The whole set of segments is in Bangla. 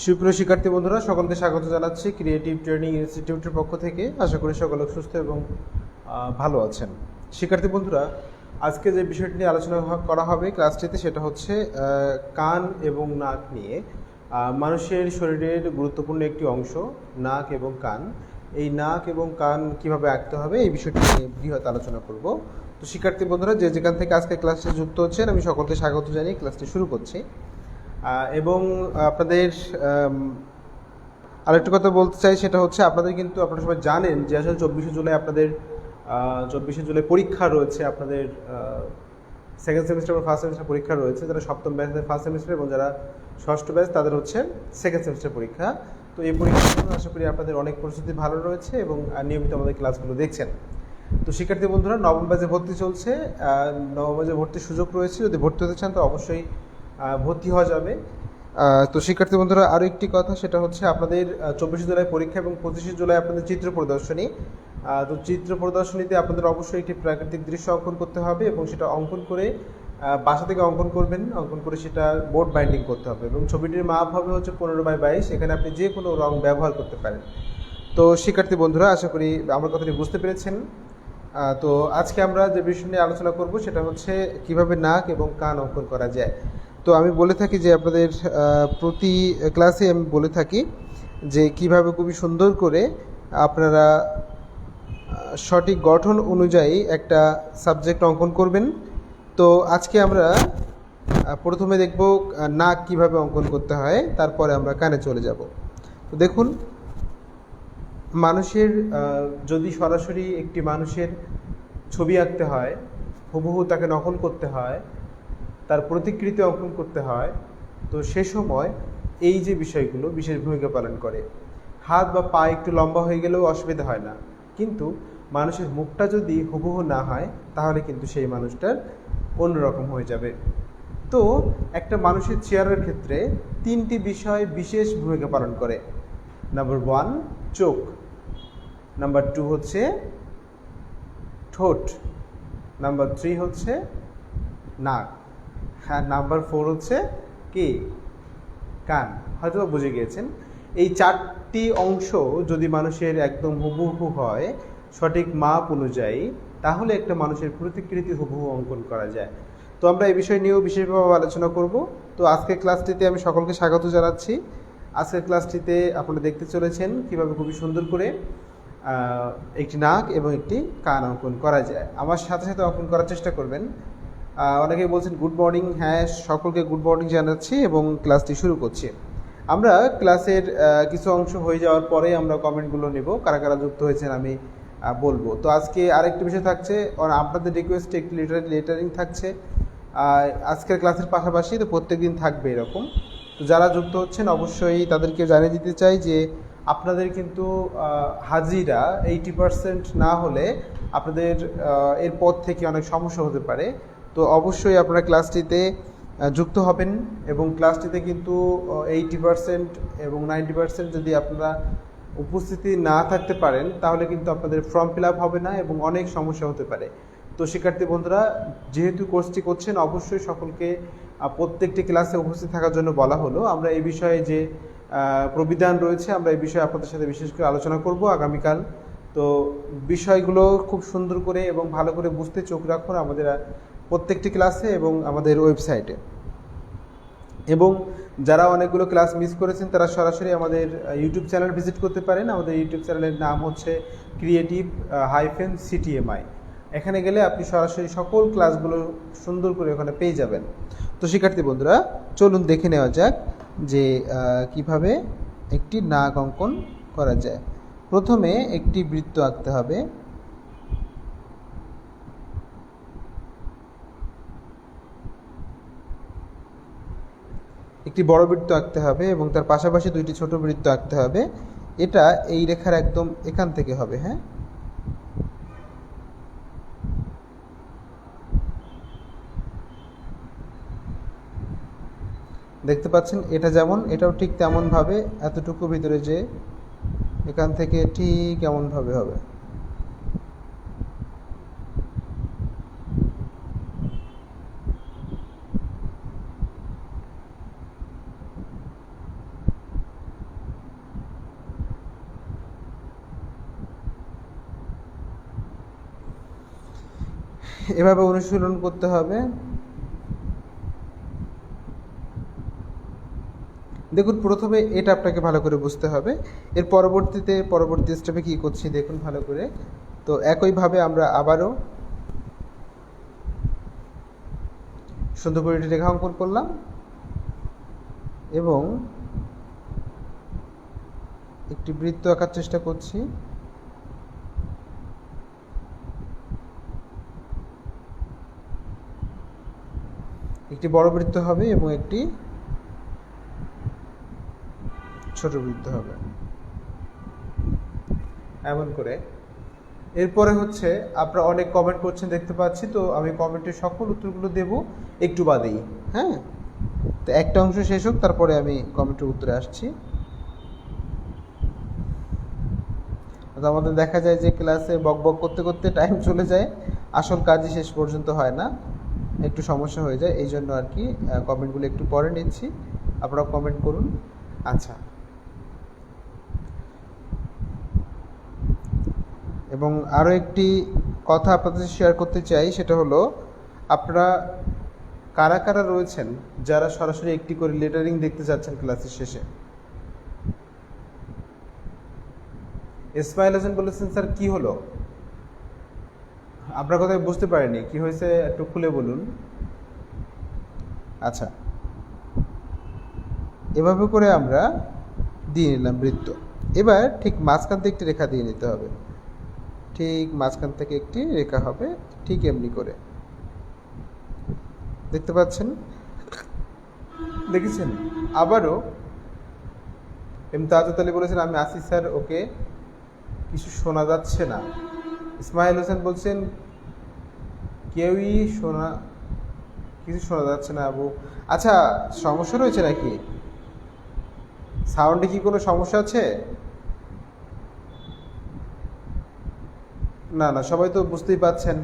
সুপ্রিয় শিক্ষার্থী বন্ধুরা, সকলকে স্বাগত জানাচ্ছি ক্রিয়েটিভ ট্রেনিং ইনস্টিটিউটের পক্ষ থেকে। আশা করি সকলে সুস্থ এবং ভালো আছেন। শিক্ষার্থী বন্ধুরা, আজকে যে বিষয়টি নিয়ে আলোচনা করা হবে ক্লাসটিতে, সেটা হচ্ছে কান এবং নাক নিয়ে। মানুষের শরীরের গুরুত্বপূর্ণ একটি অংশ নাক এবং কান। এই নাক এবং কান কিভাবে আঁকতে হবে এই বিষয়টি নিয়ে বৃহৎ আলোচনা করব। তো শিক্ষার্থী বন্ধুরা, যে যেখান থেকে আজকে ক্লাসে যুক্ত হচ্ছেন, আমি সকলকে স্বাগত জানিয়ে ক্লাসটি শুরু করছি। এবং আপনাদের আরেকটু কথা বলতে চাই, সেটা হচ্ছে আপনারা সবাই জানেন যে আসলে 24শে জুলাই আপনাদের 24শে জুলাই পরীক্ষা রয়েছে। আপনাদের সেকেন্ড সেমিস্টার এবং ফার্স্ট সেমিস্টার পরীক্ষা রয়েছে। যারা সপ্তম ব্যাচ তাদের ফার্স্ট সেমিস্টার এবং যারা ষষ্ঠ ব্যাচ তাদের হচ্ছে সেকেন্ড সেমিস্টার পরীক্ষা। তো এই পরীক্ষার জন্য আশা করি আপনাদের অনেক প্রস্তুতি ভালো রয়েছে এবং নিয়মিত আমাদের ক্লাসগুলো দেখছেন। তো শিক্ষার্থী বন্ধুরা, নবম ব্যাচে ভর্তি চলছে। নবম ব্যাচে ভর্তির সুযোগ রয়েছে। যদি ভর্তি হতে চান তো অবশ্যই ভর্তি হওয়া যাবে। তো শিক্ষার্থী বন্ধুরা, আরও একটি কথা, সেটা হচ্ছে আপনাদের 24শে জুলাই পরীক্ষা এবং 25শে জুলাই আপনাদের চিত্র প্রদর্শনী। তো চিত্র প্রদর্শনীতে আপনাদের অবশ্যই একটি প্রাকৃতিক দৃশ্য অঙ্কন করতে হবে এবং সেটা অঙ্কন করে বাসা থেকে অঙ্কন করবেন। অঙ্কন করে সেটা বোর্ড বাইন্ডিং করতে হবে এবং ছবিটির মাপ হবে হচ্ছে 15x22। এখানে আপনি যে কোনো রং ব্যবহার করতে পারেন। তো শিক্ষার্থী বন্ধুরা, আশা করি আমার কথাটি বুঝতে পেরেছেন। তো আজকে আমরা যে বিষয় নিয়ে আলোচনা করব সেটা হচ্ছে কিভাবে নাক এবং কান অঙ্কন করা যায়। তো আমি বলে থাকি যে আপনাদের প্রতি ক্লাসে আমি বলে থাকি যে কিভাবে খুবই সুন্দর করে আপনারা সঠিক গঠন অনুযায়ী একটা সাবজেক্ট অঙ্কন করবেন। তো আজকে আমরা প্রথমে দেখব নাক কিভাবে অঙ্কন করতে হয়, তারপরে আমরা কানে চলে যাব। তো দেখুন, মানুষের যদি সরাসরি একটি মানুষের ছবি আঁকতে হয়, হুবহু তাকে নকল করতে হয়, তার প্রতিকৃতি অঙ্কন করতে হয়, তো সে সময় এই যে বিষয়গুলো বিশেষ ভূমিকা পালন করে। হাত বা পা একটু লম্বা হয়ে গেলেও অসুবিধা হয় না, কিন্তু মানুষের মুখটা যদি হুবহু না হয় তাহলে কিন্তু সেই মানুষটার অন্যরকম হয়ে যাবে। তো একটা মানুষের চেহারার ক্ষেত্রে 3টি বিষয় বিশেষ ভূমিকা পালন করে। নাম্বার 1 চোখ, নাম্বার 2 হচ্ছে ঠোঁট, নাম্বার 3 হচ্ছে নাক, হ্যাঁ নাম্বার 4 হচ্ছে কি কান। হয়তো বুঝে গিয়েছেন। এই 4টি অংশ যদি মানুষের একদম হুবহু হয় সঠিক মাপ অনুযায়ী, তাহলে একটা মানুষের প্রতিকৃতি হুবহু অঙ্কন করা যায়। তো আমরা এই বিষয় নিয়েও বিশেষভাবে আলোচনা করব। তো আজকের ক্লাসটিতে আমি সকলকে স্বাগত জানাচ্ছি। আজকের ক্লাসটিতে আপনারা দেখতে চলেছেন কিভাবে খুবই সুন্দর করে একটি নাক এবং একটি কান অঙ্কন করা যায়। আমার সাথে সাথে অঙ্কন করার চেষ্টা করবেন। অনেকেই বলছেন গুড মর্নিং। হ্যাঁ, সকলকে গুড মর্নিং জানাচ্ছি এবং ক্লাসটি শুরু করছি। আমরা ক্লাসের কিছু অংশ হয়ে যাওয়ার পরে আমরা কমেন্টগুলো নেব, কারা কারা যুক্ত হয়েছেন আমি বলবো। তো আজকে আরেকটি বিষয় থাকছে, আপনাদের রিকোয়েস্টে একটি লেটারিং থাকছে আজকের ক্লাসের পাশাপাশি। তো প্রত্যেক দিন থাকবে এরকম। তো যারা যুক্ত হচ্ছেন অবশ্যই তাদেরকে জানিয়ে দিতে চাই যে আপনাদের কিন্তু হাজিরা 80% না হলে আপনাদের এরপর থেকে অনেক সমস্যা হতে পারে। তো অবশ্যই আপনারা ক্লাসটিতে যুক্ত হবেন এবং ক্লাসটিতে কিন্তু 80% এবং 90% যদি আপনারা উপস্থিতি না থাকতে পারেন তাহলে কিন্তু আপনাদের ফর্ম ফিল আপ হবে না এবং অনেক সমস্যা হতে পারে। তো শিক্ষার্থী বন্ধুরা, যেহেতু কোর্সটি করছেন অবশ্যই সকলকে প্রত্যেকটি ক্লাসে উপস্থিত থাকার জন্য বলা হলো। আমরা এই বিষয়ে যে প্রবিধান রয়েছে, আমরা এই বিষয়ে আপনাদের সাথে বিশেষ করে আলোচনা করব আগামীকাল। তো বিষয়গুলো খুব সুন্দর করে এবং ভালো করে বুঝতে চোখ রাখুন আমাদের প্রত্যেকটি ক্লাসে এবং আমাদের ওয়েবসাইটে। এবং যারা অনেকগুলো ক্লাস মিস করেছেন তারা সরাসরি আমাদের ইউটিউব চ্যানেল ভিজিট করতে পারেন। আমাদের ইউটিউব চ্যানেলের নাম হচ্ছে creative-ctmi। এখানে গেলে আপনি সরাসরি সকল ক্লাসগুলো সুন্দর করে ওখানে পেয়ে যাবেন। তো শিক্ষার্থী বন্ধুরা, চলুন দেখে নেওয়া যাক যে কিভাবে একটি নাক অঙ্কন করা যায়। প্রথমে একটি বৃত্ত আঁকতে হবে। একটি বড় বৃত্ত আঁকতে হবে এবং তার পাশাপাশি 2টি ছোট বৃত্ত আঁকতে হবে। এটা এই রেখার একদম এখান থেকে হবে। হ্যাঁ, দেখতে পাচ্ছেন এটা যেমন, এটাও ঠিক তেমনভাবে এতটুকু ভিতরে যে এখান থেকে ঠিক এমনভাবে হবে। এভাবে অনুশীলন করতে হবে। দেখুন, প্রথমে এটা আপনাকে ভালো করে বুঝতে হবে। এর পরবর্তী স্টেপে কী করছি দেখুন ভালো করে। তো একইভাবে আমরা আবারও সুন্দর করে একটি রেখা অঙ্কন করলাম এবং একটি বৃত্ত আঁকার চেষ্টা করছি। একটি বড় বৃত্ত হবে এবং একটি ছোট বৃত্ত হবে, এমন করে। এরপরে হচ্ছে আপনারা অনেক কমেন্ট করছেন দেখতে পাচ্ছি, তো আমি কমেন্টের সকল উত্তরগুলো দেব একটু বাদেই। হ্যাঁ, তো একটা অংশ শেষ হোক, তারপরে আমি কমেন্টের উত্তরে আসছি। তো আমাদের দেখা যায় যে ক্লাসে বক বক করতে করতে টাইম চলে যায়, আসল কাজই শেষ পর্যন্ত হয় না, একটু সমস্যা হয়ে যায়। এই জন্য আর কি কমেন্টগুলো একটু পরে নিচ্ছি, আপনারা কমেন্ট করুন। আচ্ছা, এবং আরও একটি কথা আপনাদের শেয়ার করতে চাই, সেটা হলো আপনারা কারা কারা রয়েছেন যারা সরাসরি একটি করে লেটারিং দেখতে যাচ্ছেন ক্লাসের শেষে? ইসমাইল হোসেন বলেছেন, স্যার কি হলো? আপনার কথা বুঝতে পারিনি, কি হয়েছে একটু খুলে বলুন। আচ্ছা, এভাবে করে আমরা দিয়ে নিলাম বৃত্ত। এবার ঠিক মাঝখান থেকে একটি রেখা দিয়ে নিতে হবে, ঠিক মাঝখান থেকে একটি রেখা হবে, ঠিক এমনি করে। দেখতে পাচ্ছেন? দেখেছেন? আবারও ইমতাজ আলী বলেছেন, আমি আসি স্যার, ওকে কিছু শোনা যাচ্ছে না। ইসমাইল হোসেন বলছেন, কিছু শোনা যাচ্ছে না আবু। আচ্ছা, সমস্যা রয়েছে নাকি? সাউন্ডে কি কোনো সমস্যা আছে? না না, সবাই তো বুঝতেই পাচ্ছেন।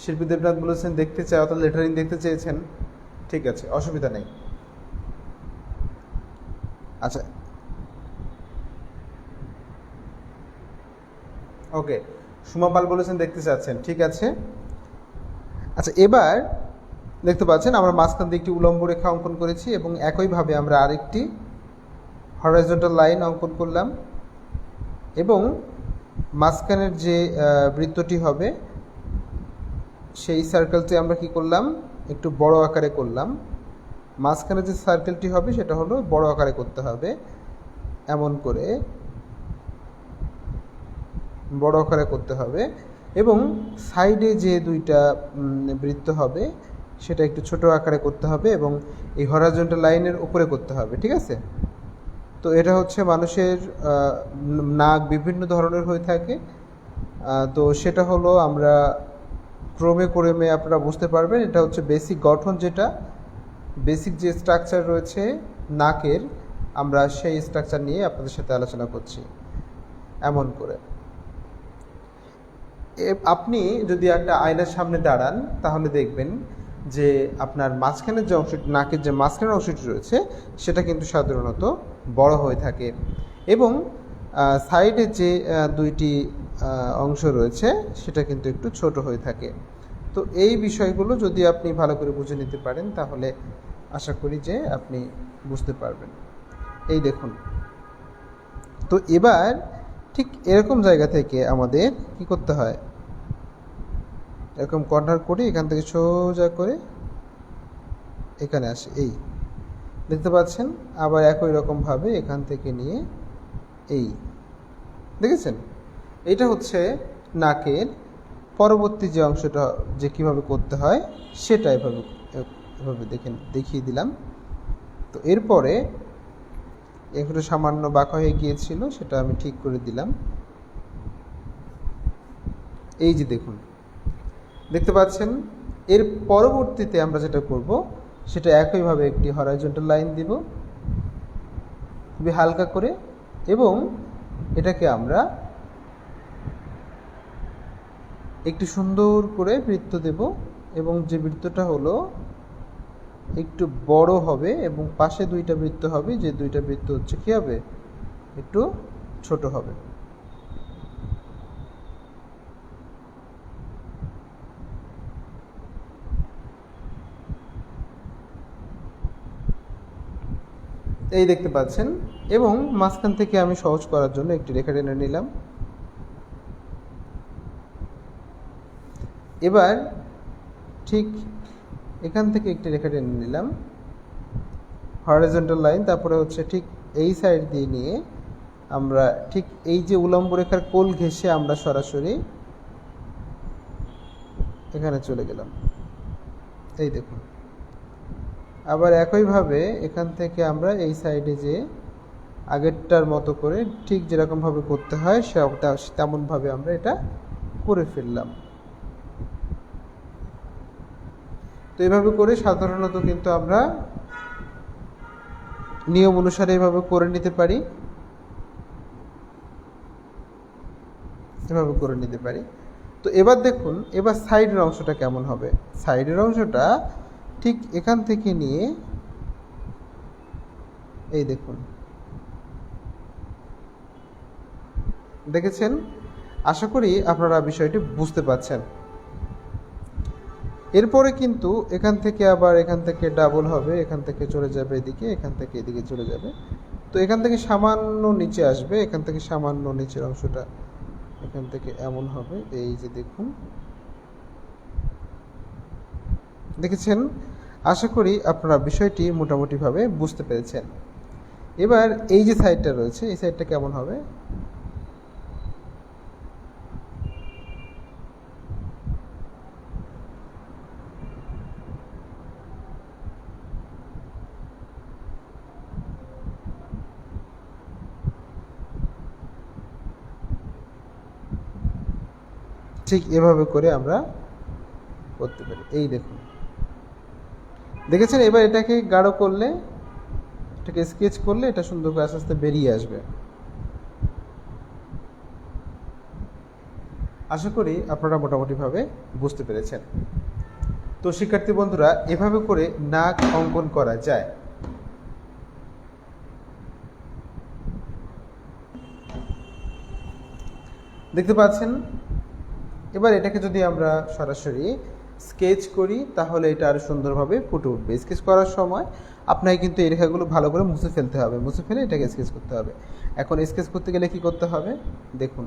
শিল্পী দেবনাথ বলেছেন দেখতে চাই, অর্থাৎ লেটারিং দেখতে চেয়েছেন। ঠিক আছে, অসুবিধা নেই। আচ্ছা, ওকে, সুমা পাল বলেছেন দেখতে চাচ্ছেন, ঠিক আছে। আচ্ছা, এবার দেখতে পাচ্ছেন আমরা মাঝখান দিয়ে একটি উলম্ব রেখা অঙ্কন করেছি এবং একইভাবে আমরা আরেকটি হরাইজন্টাল লাইন অঙ্কন করলাম এবং মাঝখানের যে বৃত্তটি হবে সেই সার্কেলটি আমরা কি করলাম, একটু বড় আকারে করলাম। মাঝখানে যে সার্কেলটি হবে সেটা হলো বড় আকারে করতে হবে, এমন করে বড় আকারে করতে হবে। এবং সাইডে যে দুইটা বৃত্ত হবে সেটা একটু ছোট আকারে করতে হবে এবং এই হরাইজন্টাল লাইনের উপরে করতে হবে, ঠিক আছে। তো এটা হচ্ছে মানুষের নাক বিভিন্ন ধরনের হয়ে থাকে, তো সেটা হলো আমরা ক্রমে আপনারা বুঝতে পারবেন। এটা হচ্ছে বেসিক গঠন, যেটা বেসিক যে স্ট্রাকচার রয়েছে নাকের, আমরা সেই স্ট্রাকচার নিয়ে আপনাদের সাথে আলোচনা করছি। এমন করে আপনি যদি একটা আয়নার সামনে দাঁড়ান তাহলে দেখবেন যে আপনার মাঝখানের যে অংশটি, নাকের যে মাঝখানের অংশটি রয়েছে সেটা কিন্তু সাধারণত বড় হয়ে থাকে এবং সাইডে যে দুইটি অংশ রয়েছে সেটা কিন্তু একটু ছোট হয়ে থাকে। তো এই বিষয়গুলো যদি আপনি ভালো করে বুঝে নিতে পারেন তাহলে আশা করি যে আপনি বুঝতে পারবেন। এই দেখুন, তো এবার ঠিক এরকম জায়গা থেকে আমাদের কি করতে হয়, এরকম কর্নার করে এখান থেকে সোজা করে এখানে আসে, এই দেখতে পাচ্ছেন। আবার একই রকমভাবে এখান থেকে নিয়ে এই দেখেছেন, এটা হচ্ছে নাকের পরবর্তী যে অংশটা যে কীভাবে করতে হয় সেটা এভাবে দেখিয়ে দিলাম। তো এরপরে একটু সামান্য বাঁকা হয়ে গিয়েছিল, সেটা আমি ঠিক করে দিলাম। এই যে দেখুন, দেখতে পাচ্ছেন। এর পরবর্তীতে আমরা যেটা করব সেটা একইভাবে একটি হরাইজন্টাল লাইন দিব খুবই হালকা করে এবং এটাকে আমরা একটু সুন্দর করে বৃত্ত দেব এবং যে বৃত্তটা হলো একটু বড় হবে এবং পাশে দুইটা বৃত্ত হবে, যে দুইটা বৃত্ত হচ্ছে কি হবে, একটু ছোট হবে। এই দেখতে পাচ্ছেন, এবং মাঝখান থেকে আমি সহজ করার জন্য একটি রেখা টেনে নিলাম। এবার ঠিক এখান থেকে একটি রেখা টেনে নিলাম হরাইজন্টাল লাইন, তারপরে হচ্ছে ঠিক এই সাইড দিয়ে নিয়ে আমরা ঠিক এই যে উলম্ব রেখার কোল ঘেঁষে আমরা সরাসরি এখানে চলে গেলাম। এই দেখুন, আবার একইভাবে এখান থেকে আমরা এই সাইডে যে আগেরটার মতো করে ঠিক যেরকমভাবে করতে হয় তেমনভাবে আমরা এটা করে ফেললাম। তো এইভাবে করে সাধারণত কিন্তু আমরা নিয়ম অনুসারে এভাবে করে নিতে পারি, এভাবে করে নিতে পারি। তো এবার দেখুন, এবার সাইডের অংশটা কেমন হবে। সাইডের অংশটা ঠিক এখান থেকে নিয়ে এই দেখুন, দেখেছেন? আশা করি আপনারা বিষয়টি বুঝতে পারছেন। এরপরে কিন্তু এখান থেকে আবার এখান থেকে ডাবল হবে, এখান থেকে চলে যাবে এদিকে, এখান থেকে এদিকে চলে যাবে। তো এখান থেকে সামান্য নিচে আসবে, এখান থেকে সামান্য নিচের অংশটা এখান থেকে এমন হবে। এই যে দেখুন, দেখেছেন? আশা করি আপনারা বিষয়টি মোটামুটিভাবে বুঝতে পেরেছেন। এবার এই যে সাইডটা রয়েছে, এই সাইডটা কেমন হবে। ঠিক এভাবে করে আমরা করতে পারি। এই দেখুন, দেখেছেন? এবার এটাকে গাঢ় করলে, এটাকে স্কেচ করলে এটা সুন্দর করে আস্তে আস্তে বেরিয়ে আসবে। আশা করি আপনারা মোটামুটিভাবে বুঝতে পেরেছেন। তো শিক্ষার্থী বন্ধুরা, এভাবে করে নাক অঙ্কন করা যায়। দেখতে পাচ্ছেন? এবার এটাকে যদি আমরা সরাসরি স্কেচ করি তাহলে এটা আরো সুন্দরভাবে ফুটে উঠবে। স্কেচ করার সময় আপনাকে কিন্তু এই রেখাগুলো ভালো করে মুছে ফেলতে হবে, মুছে ফেলে এটাকে স্কেচ করতে হবে। এখন স্কেচ করতে গেলে কি করতে হবে দেখুন,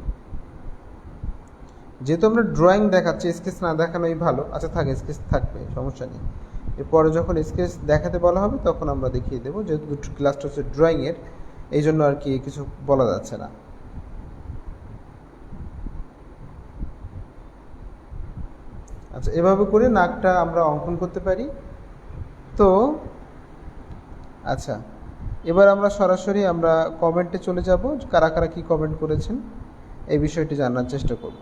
যেহেতু আমরা ড্রয়িং দেখাচ্ছি, স্কেচ না দেখানোই ভালো। আচ্ছা থাক, স্কেচ থাকবে, সমস্যা নেই। এরপরে যখন স্কেচ দেখাতে বলা হবে তখন আমরা দেখিয়ে দেবো, যেহেতু ক্লাসটা হচ্ছে ড্রয়িংয়ের, এই জন্য আর কি কিছু বলা যাচ্ছে না। আচ্ছা, এভাবে করে নাকটা আমরা অঙ্কন করতে পারি। তো আচ্ছা, এবার আমরা সরাসরি আমরা কমেন্টে চলে যাব, কারা কারা কি কমেন্ট করেছেন এই বিষয়টি জানার চেষ্টা করব।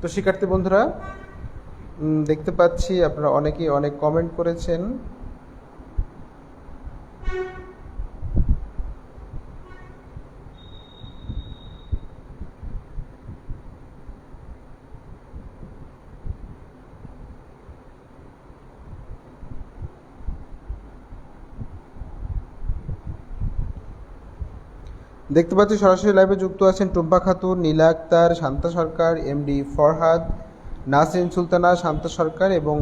তো শিক্ষার্থী বন্ধুরা, দেখতে পাচ্ছি আপনারা অনেকেই অনেক কমেন্ট করেছেন। দেখতে পাচ্ছি সরাসরি লাইভে যুক্ত আছেন টুম্পা খাতুন, নীলা আক্তার, শান্তা সরকার, এমডি ফরহাদ, নাসরিন সুলতানা, শান্তা সরকার এবং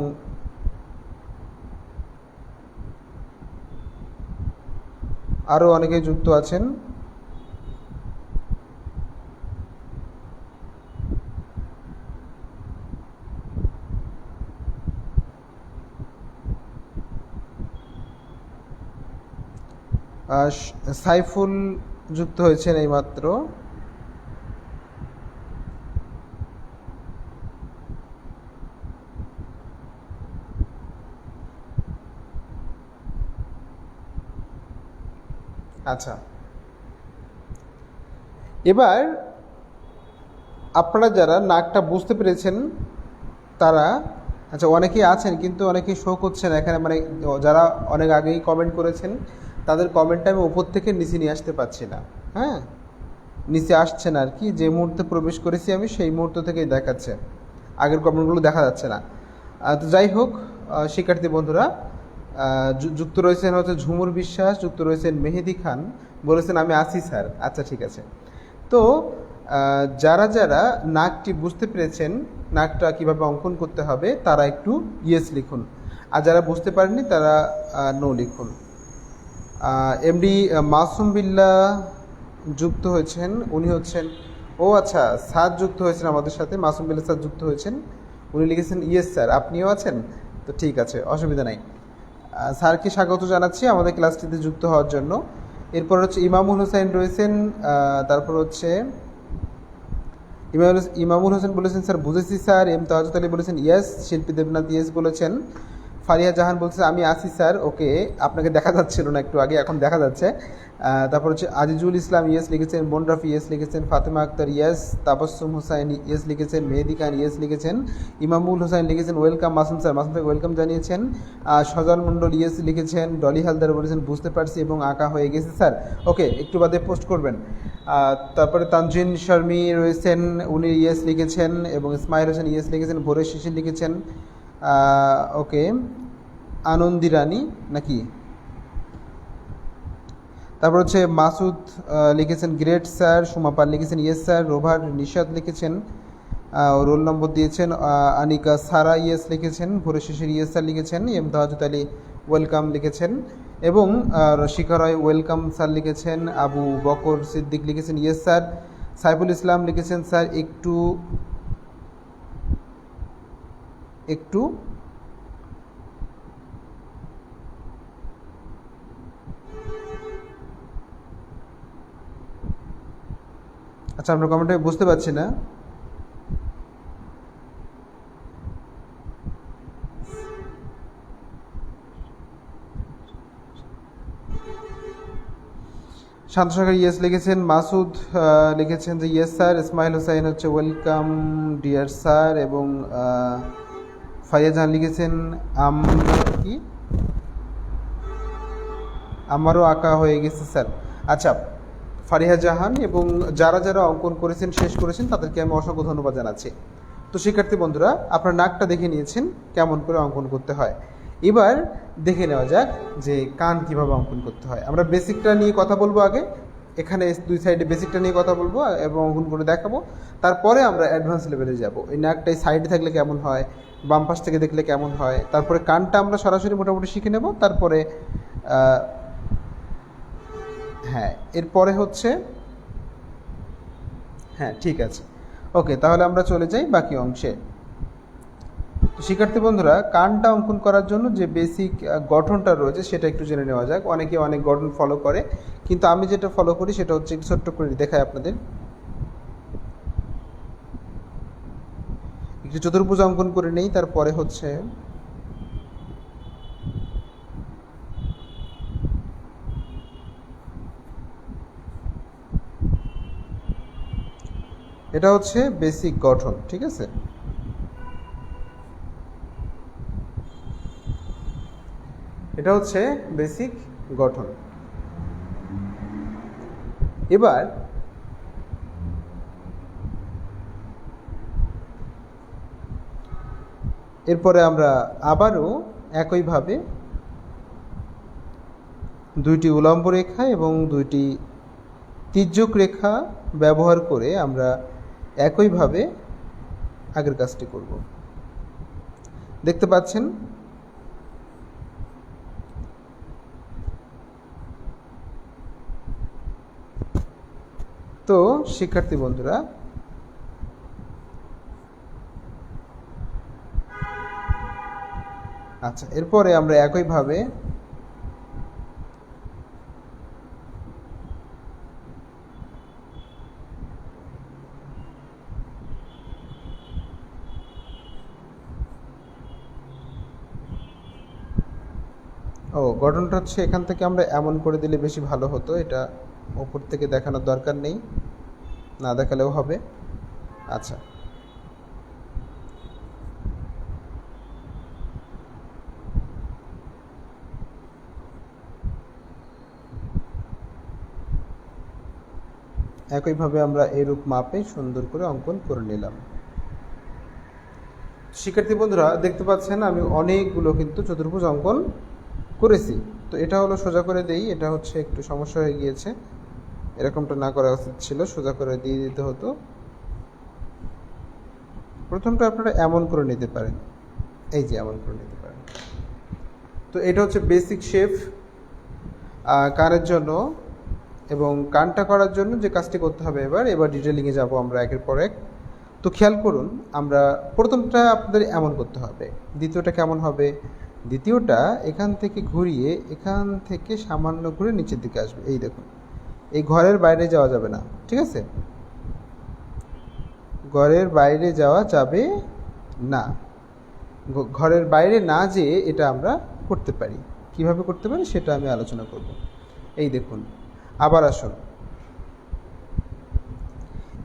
আরও অনেকে যুক্ত আছেন। সাইফুল যুক্ত হয়েছেন এইমাত্র। আচ্ছা, এবার আপনারা যারা নাকটা বুঝতে পেরেছেন তারা, আচ্ছা অনেকেই আছেন কিন্তু অনেকেই শো করছে না এখানে, মানে যারা অনেক আগেই কমেন্ট করেছেন তাদের কমেন্টটা আমি উপর থেকে নিচে নিয়ে আসতে পারছি না। হ্যাঁ, নিচে আসছে না আর কি, যে মুহূর্তে প্রবেশ করেছি আমি সেই মুহূর্ত থেকেই দেখাচ্ছে, আগের কমেন্টগুলো দেখা যাচ্ছে না। তো যাই হোক শিক্ষার্থী বন্ধুরা, যুক্ত রয়েছেন হচ্ছে ঝুমুর বিশ্বাস, যুক্ত রয়েছেন মেহেদি খান, বলেছেন আমি আছি স্যার। আচ্ছা ঠিক আছে। তো যারা যারা নাকটি বুঝতে পেরেছেন নাকটা কিভাবে অঙ্কন করতে হবে তারা একটু ইয়েস লিখুন, আর যারা বুঝতে পারেননি তারা নো লিখুন। এমডি মাসুম বিল্লাহ যুক্ত হয়েছেন, উনি হচ্ছেন, ও আচ্ছা, স্যার যুক্ত হয়েছেন আমাদের সাথে, মাসুম বিল্লাহ স্যার যুক্ত হয়েছেন, উনি লিখেছেন ইয়েস স্যার। আপনিও আছেন তো, ঠিক আছে, অসুবিধা নাই। স্যারকে স্বাগত জানাচ্ছি আমাদের ক্লাসটিতে যুক্ত হওয়ার জন্য। এরপর হচ্ছে ইমামুল হোসেন রয়েছেন, তারপর হচ্ছে ইমামুল হোসেন বলেছেন স্যার বুঝেছি স্যার। এম তাহাজুদ আলী বলেছেন ইয়েস। শিল্পী দেবনাথ ইয়েস বলেছেন। ফারিয়া জাহান বলছে আমি আসি স্যার। ওকে, আপনাকে দেখা যাচ্ছিল না একটু আগে, এখন দেখা যাচ্ছে। তারপর হচ্ছে আজিজুল ইসলাম ইয়েস লিখেছেন, মনরাফি ইয়েস লিখেছেন, ফাতেমা আক্তার ইয়েস, তাবাসসুম হুসাইন ইয়েস লিখেছেন, মেহেদি খান ইয়েস লিখেছেন, ইমামুল হোসেন লিখেছেন welcome. Masum sir, Masum sir welcome জানিয়েছেন। সজল মণ্ডল ইয়েস লিখেছেন। ডলি হালদার বলেছেন বুঝতে পারছি এবং আঁকা হয়ে গেছে স্যার। ওকে, একটু বাদে পোস্ট করবেন। তারপরে তানজিন শর্মি রয়েছেন, উনি ইয়েস লিখেছেন, এবং ইসমাইল হোসেন ইয়েস লিখেছেন, ভোরের শিশির লিখেছেন। ওকে, আনন্দি রানী নাকি, তারপর হচ্ছে মাসুদ লিখেছেন গ্রেট স্যার। সুমা পাল লিখেছেন ইয়েস স্যার। রোভার নিশাদ লিখেছেন, রোল নম্বর দিয়েছেন। আনিকা সারা ইয়েস লিখেছেন, ভোরের শিশির ইয়েস স্যার লিখেছেন। এম তাহাজুদ আলী ওয়েলকাম লিখেছেন, এবং শিখা রয় ওয়েলকাম স্যার লিখেছেন। আবু বকর সিদ্দিক লিখেছেন ইয়েস স্যার। সাইফুল ইসলাম লিখেছেন স্যার একটু একটু আচ্ছা, আমরা কমেন্টে বুঝতে পারছি না। শান্তসাগর ইয়েস লিখেছেন। মাসুদ লিখেছেন যে ইয়েস স্যার। ইসমাইল হোসাইন হচ্ছে ওয়েলকাম ডিয়ার স্যার, এবং ফারিয়া জাহান লিখেছেন কি আমারও আঁকা হয়ে গেছে স্যার। আচ্ছা, ফারিহা জাহান এবং যারা যারা অঙ্কন করেছেন, শেষ করেছেন, তাদেরকে আমি অসংখ্য ধন্যবাদ জানাচ্ছি। তো শিক্ষার্থী বন্ধুরা, আপনার নাকটা দেখে নিয়েছেন কেমন করে অঙ্কন করতে হয়। এবার দেখে নেওয়া যাক যে কান কিভাবে অঙ্কন করতে হয়। আমরা বেসিকটা নিয়ে কথা বলবো আগে, এখানে দুই সাইডে বেসিকটা নিয়ে কথা বলবো এবং অঙ্কন করে দেখাবো। তারপরে আমরা অ্যাডভান্স লেভেলে যাব। এই নাকটা এই সাইডে থাকলে কেমন হয়, বাম পাশ থেকে দেখলে কেমন হয়, তারপরে কানটা আমরা সরাসরি মোটামুটি শিখে নেব। তারপরে হ্যাঁ, এরপরে হচ্ছে, হ্যাঁ ঠিক আছে, ওকে, তাহলে আমরা চলে যাই বাকি অংশে। শিক্ষার্থী বন্ধুরা, কানটা অঙ্কন করার জন্য যে বেসিক গঠনটা রয়েছে সেটা একটু জেনে নেওয়া যাক। অনেকে অনেক গঠন ফলো করে, কিন্তু আমি যেটা ফলো করি সেটা হচ্ছে একটু ছোট্ট করে দেখাই আপনাদের। একটু চতুর্ভুজ অঙ্কন করে নেই, তারপরে হচ্ছে এটা হচ্ছে বেসিক গঠন, ঠিক আছে। এটা হচ্ছে বেসিক গঠন। এবার এরপরে আমরা আবারও একইভাবে দুইটি উলম্ব রেখা এবং দুইটি তির্যক রেখা ব্যবহার করে আমরা একইভাবে আগের কাজটি করব। দেখতে পাচ্ছেন তো শিক্ষার্থী বন্ধুরা, আচ্ছা, এরপরে আমরা একইভাবে গঠনটা হচ্ছে এখান থেকে আমরা এমন করে দিলে বেশি ভালো হতো। এটা ওপর থেকে দেখানোর দরকার নেই, না দেখালেও হবে। আচ্ছা, একইভাবে আমরা এরূপ মাপে সুন্দর করে অঙ্কন করে নিলাম। শিক্ষার্থী বন্ধুরা, দেখতে পাচ্ছেন আমি অনেকগুলো কিন্তু চতুর্ভুজ অঙ্কন করেছি। তো এটা হলো, সোজা করে দেই, এটা হচ্ছে একটু সমস্যা হয়ে গিয়েছে, এরকমটা না করা উচিত ছিল, সোজা করে দিয়ে দিতে হতো। প্রথমটা আপনারা এমন করে নিতে পারেন, এই যে এমন করে নিতে পারেন। তো এটা হচ্ছে বেসিক শেপ কানের জন্য। এবং কানটা করার জন্য যে কাজটি করতে হবে, এবার ডিটেলিংয়ে যাব আমরা একের পর এক। তো খেয়াল করুন, আমরা প্রথমটা আপনাদের এমন করতে হবে, দ্বিতীয়টা কেমন হবে, দ্বিতীয়টা এখান থেকে ঘুরিয়ে এখান থেকে সামান্য ঘুরে নিচের দিকে আসবে। এই দেখুন, এই ঘরের বাইরে যাওয়া যাবে না, ঠিক আছে? ঘরের বাইরে যাওয়া যাবে না। ঘরের বাইরে না যেয়ে এটা আমরা করতে পারি। কিভাবে করতে পারি সেটা আমি আলোচনা করব। এই দেখুন, আবার আসুন।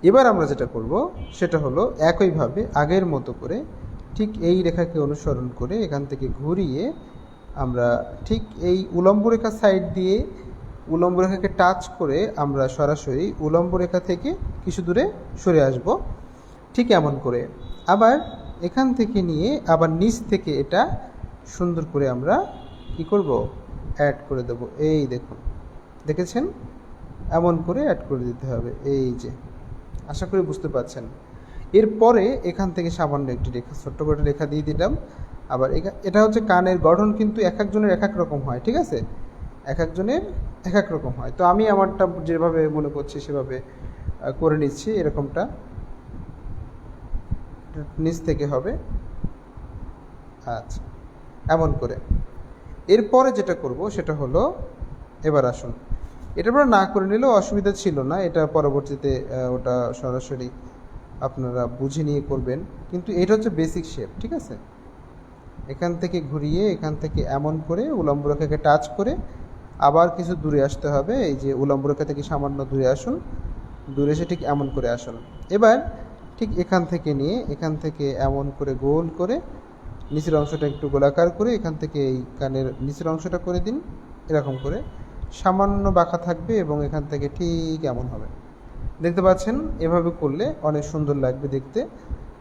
এবার আমরা যেটা করব সেটা হলো একইভাবে আগের মতো করে ঠিক এই রেখাকে অনুসরণ করে এখান থেকে ঘুরিয়ে আমরা ঠিক এই উলম্ব রেখা সাইড দিয়ে উলম্ব রেখাকে টাচ করে আমরা সরাসরি উলম্ব রেখা থেকে কিছু দূরে সরে আসব, ঠিক এমন করে। আবার এখান থেকে নিয়ে আবার নিচ থেকে এটা সুন্দর করে আমরা কি করব, অ্যাড করে দেব। এই দেখুন, দেখেছেন? এমন করে অ্যাড করে দিতে হবে। এই যে, আশা করি বুঝতে পারছেন। এরপরে এখান থেকে সামান্য একটি রেখা, ছোট্ট করে রেখা দিয়ে দিলাম। আবার এটা হচ্ছে কানের গঠন কিন্তু এক একজনের এক এক রকম হয়, ঠিক আছে? এক একজনের এক এক রকম হয়। তো আমি আমারটা যেভাবে মনে করছি সেভাবে করে নিচ্ছি। এরকমটা নিচ থেকে হবে, আচ্ছা, এমন করে। এরপরে যেটা করব সেটা হলো, এবার আসুন, এটা আপনারা না করে নিলেও অসুবিধা ছিল না, এটা পরবর্তীতে ওটা সরাসরি আপনারা বুঝে নিয়ে করবেন। কিন্তু এটা হচ্ছে বেসিক শেপ, ঠিক আছে? এখান থেকে ঘুরিয়ে এখান থেকে এমন করে উলম্ব রেখাকে টাচ করে আবার কিছু দূরে আসতে হবে। এই যে উলম্ব রেখা থেকে সামান্য দূরে আসুন, দূরে এসে ঠিক এমন করে আসুন। এবার ঠিক এখান থেকে নিয়ে এখান থেকে এমন করে গোল করে নিচের অংশটা একটু গোলাকার করে এখান থেকে এই কানের নিচের অংশটা করে দিন। এরকম করে সামান্য বাঁকা থাকবে এবং এখান থেকে ঠিক এমন হবে, দেখতে পাচ্ছেন? এভাবে করলে অনেক সুন্দর লাগবে দেখতে।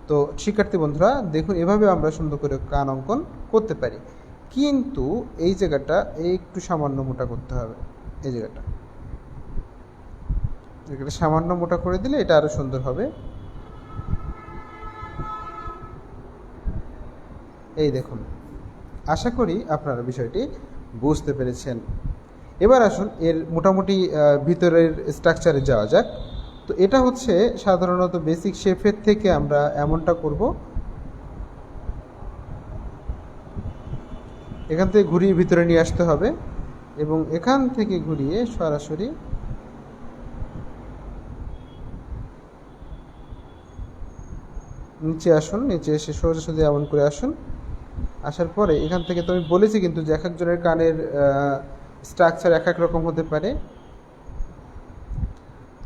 তো শিক্ষার্থী বন্ধুরা দেখুন, এভাবে আমরা সুন্দর করে কান অঙ্কন করতে পারি। কিন্তু এই জায়গাটা একটু সামান্য মোটা করতে হবে। এই জায়গাটা সামান্য মোটা করে দিলে এটা আরো সুন্দর হবে। এই দেখুন, আশা করি আপনারা বিষয়টি বুঝতে পেরেছেন। এবার আসুন এর মোটামুটি ভিতরের স্ট্রাকচারে যাওয়া যাক। তো এটা হচ্ছে সাধারণত বেসিক শেপের থেকে আমরা এমনটা করব। এখান থেকে ঘুরিয়ে ভিতরে নিয়ে আসতে হবে এবং এখান থেকে ঘুরিয়ে সরাসরি নিচে আসুন। নিচে এসে সোজাসুজি এমন করে আসুন। আসার পরে এখান থেকে তো আমি বলেছি কিন্তু যে এক একজনের কানের স্ট্রাকচার এক এক রকম হতে পারে।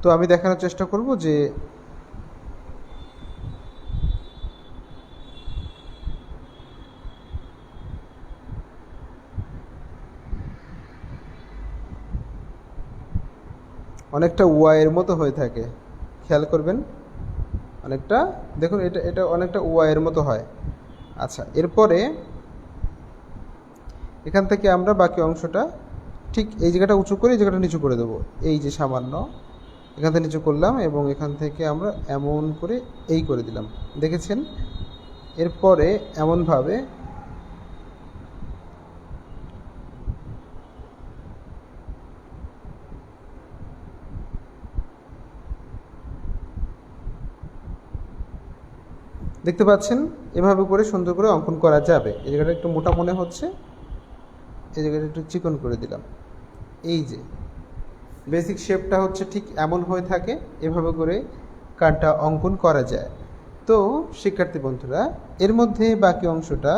তো আমি দেখানোর চেষ্টা করব যে অনেকটা ওয়াইয়ের মতো হয়ে থাকে, খেয়াল করবেন। অনেকটা দেখুন, এটা এটা অনেকটা ওয়াইয়ের মতো হয়। আচ্ছা, এরপরে এখান থেকে আমরা বাকি অংশটা ঠিক এই জায়গাটা উঁচু করে এই জায়গাটা নিচু করে দেবো। এই যে সামান্য এখান থেকে নিচু করলাম এবং এখান থেকে আমরা এমন করে এই করে দিলাম, দেখেছেন? এরপরে এমনভাবে দেখতে পাচ্ছেন, এভাবে করে সুন্দর করে অঙ্কন করা যাবে। এই জায়গাটা একটু মোটা মনে হচ্ছে, এই জায়গাটা একটু চিকন করে দিলাম। এই যে বেসিক শেপটা হচ্ছে ঠিক এমন হয়ে থাকে, এভাবে করে কানটা অঙ্কন করা যায়। তো শিক্ষার্থী বন্ধুরা এর মধ্যে বাকি অংশটা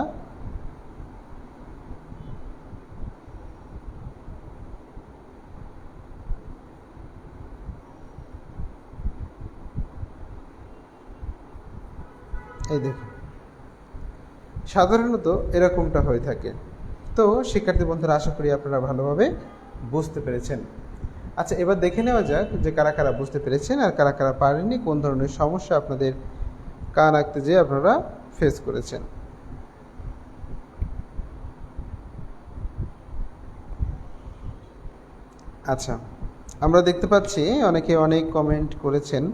এই দেখুন, সাধারণত এরকমটা হয়ে থাকে। তো শিক্ষার্থী বন্ধুরা আশা করি আপনারা ভালোভাবে বুঝতে পেরেছেন। আচ্ছা, এবার দেখে নেওয়া যাক যে কারা কারা বুঝতে পেরেছেন আর কারা কারা পারেননি, কোন ধরনের সমস্যা আপনাদের কান আঁকতে যেয়ে আপনারা ফেস করেছেন। আচ্ছা, আমরা দেখতে পাচ্ছি অনেকে অনেক কমেন্ট করেছেন।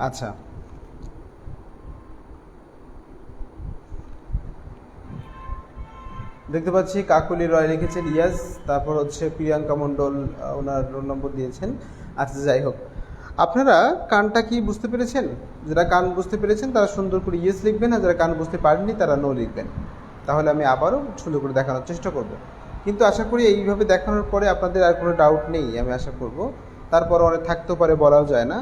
আচ্ছা, দেখতে পাচ্ছি কাকলি রয় লিখেছেন ইয়াস, তারপর হচ্ছে প্রিয়াঙ্কা মণ্ডল ওনার রোল নম্বর দিয়েছেন। আচ্ছা, যাই হোক, আপনারা কানটা কি বুঝতে পেরেছেন? যারা কান বুঝতে পেরেছেন তারা সুন্দর করে ইয়েস লিখবেন, আর যারা কান বুঝতে পারেননি তারা নো লিখবেন। তাহলে আমি আবারও সুন্দর করে দেখানোর চেষ্টা করব। কিন্তু আশা করি এইভাবে দেখানোর পরে আপনাদের আর কোনো ডাউট নেই, আমি আশা করব। তারপর অনেক থাকতেও পারে, বলাও যায় না।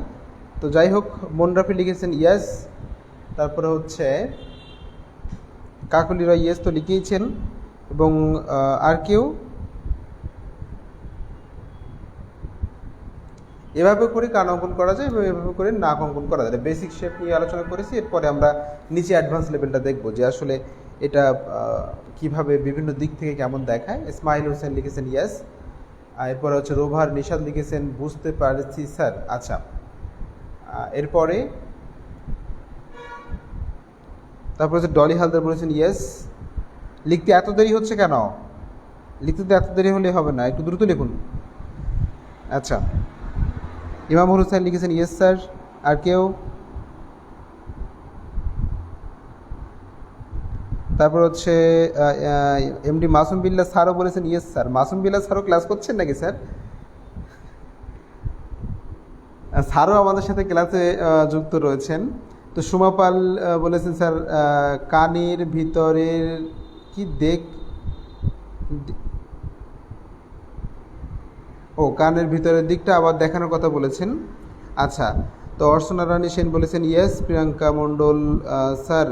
তো যাই হোক, মনরাফি লিখেছেন ইয়াস, তারপরে হচ্ছে কাকলি রয় ইয়েস তো লিখেইছেন, এবং আর কেউ এভাবে করে কান অঙ্কন করা যায় এবং এভাবে করে নাক অঙ্কন করা যায়। বেসিক শেপ নিয়ে আলোচনা করেছি, এরপরে আমরা নিচে অ্যাডভান্স লেভেলটা দেখব যে আসলে এটা কিভাবে বিভিন্ন দিক থেকে কেমন দেখায়। ইসমাইল হোসেন লিখেছেন ইয়াস, এরপরে হচ্ছে রোভার নিশাদ লিখেছেন বুঝতে পারছি স্যার। আচ্ছা, এরপরে তারপর হচ্ছে ডলি হালদার বলেছেন ইয়েস। লিখতে এত দেরি হচ্ছে কেন? লিখতে তো এত দেরি হলে হবে না, একটু দ্রুত লিখুন। আচ্ছা, ইমামুল হোসেন লিখেছেন ইয়েস স্যার। আর কেউ? তারপর হচ্ছে এমডি মাসুম বিল্লাহ স্যারও বলেছেন ইয়েস স্যার। মাসুম বিল্লাহ স্যারও ক্লাস করছেন নাকি স্যার? স্যারও আমাদের সাথে ক্লাসে যুক্ত রয়েছেন। তো সুমা পাল বলেছেন স্যার কানের ভিতরের কি কানের ভিতরের দিকটা আবার দেখানোর কথা বলেছেন। আচ্ছা, তো অর্চনা রানী সেন বলেছেন ইয়েস। প্রিয়াঙ্কা মণ্ডল স্যার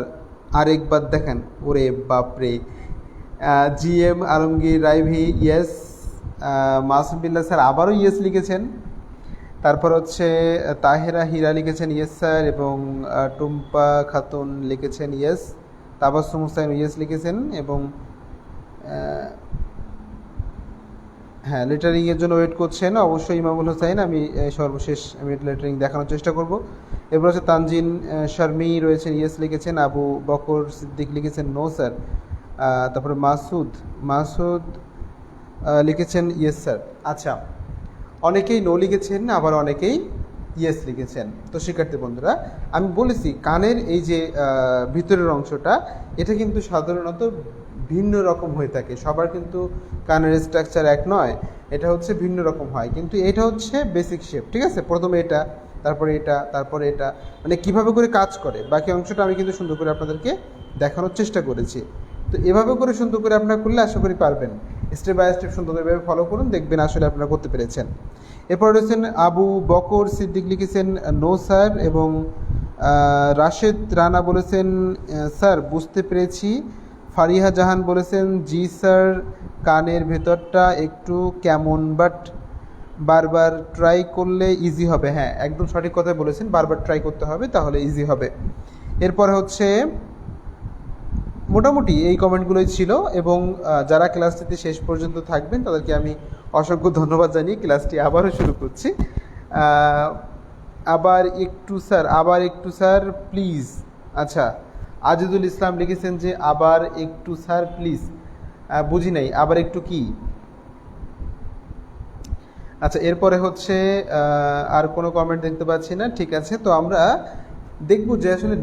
আরেকবার দেখেন। ওরে বাপরে। জি এম আলমগীর রাইভি ইয়েস। মাসুম বিল্লাহ স্যার আবারও ইয়েস লিখেছেন। তারপর হচ্ছে তাহেরা হীরা লিখেছেন ইয়েস স্যার, এবং টুম্পা খাতুন লিখেছেন ইয়েস। তাবাসসুম হুসাইন ইয়েস লিখেছেন, এবং হ্যাঁ, লেটারিংয়ের জন্য ওয়েট করছেন অবশ্যই ইমামুল হোসাইন। আমি সর্বশেষ আমি লেটারিং দেখানোর চেষ্টা করব। এরপর হচ্ছে তানজিন শর্মি রয়েছেন ইয়েস লিখেছেন। আবু বকর সিদ্দিক লিখেছেন নো স্যার। তারপরে মাসুদ লিখেছেন ইয়েস স্যার। আচ্ছা, অনেকেই নো লিখেছেন, আবার অনেকেই ইয়েস লিখেছেন। তো শিক্ষার্থী বন্ধুরা, আমি বলেছি কানের এই যে ভিতরের অংশটা, এটা কিন্তু সাধারণত ভিন্ন রকম হয়ে থাকে। সবার কিন্তু কানের স্ট্রাকচার এক নয়, এটা হচ্ছে ভিন্ন রকম হয়। কিন্তু এটা হচ্ছে বেসিক শেপ, ঠিক আছে? প্রথমে এটা, তারপরে এটা, তারপরে এটা, মানে কীভাবে করে কাজ করে বাকি অংশটা আমি কিন্তু সুন্দর করে আপনাদেরকে দেখানোর চেষ্টা করেছি। তো এভাবে করে সুন্দর করে আপনারা করলে আশা করি পারবেন। স্টেপ বাই স্টেপ সুন্দর করে ফলো করুন, দেখবেন আসলে আপনারা করতে পেরেছেন। এরপর রয়েছেন আবু বকর সিদ্দিক লিখেছেন নো স্যার, এবং রাশেদ রানা বলেছেন স্যার বুঝতে পেরেছি। ফারিহা জাহান বলেছেন জি স্যার, কানের ভেতরটা একটু কেমন, বাট বারবার ট্রাই করলে ইজি হবে। হ্যাঁ, একদম সঠিক কথাই বলেছেন, বারবার ট্রাই করতে হবে, তাহলে ইজি হবে। এরপরে হচ্ছে মোটামুটি এই কমেন্টগুলোই ছিল, এবং যারা ক্লাসটিতে শেষ পর্যন্ত থাকবেন তাদেরকে আমি অসংখ্য ধন্যবাদ জানিয়ে ক্লাসটি আবারও শুরু করছি। আবার একটু স্যার প্লিজ। আচ্ছা, আজিজুল ইসলাম লিখেছেন যে আবার একটু স্যার প্লিজ। বুঝি নাই, আবার একটু কি? আচ্ছা, এরপরে হচ্ছে আর কোনো কমেন্ট দেখতে পাচ্ছি না। ঠিক আছে, তো আমরা দেখব যে আসলে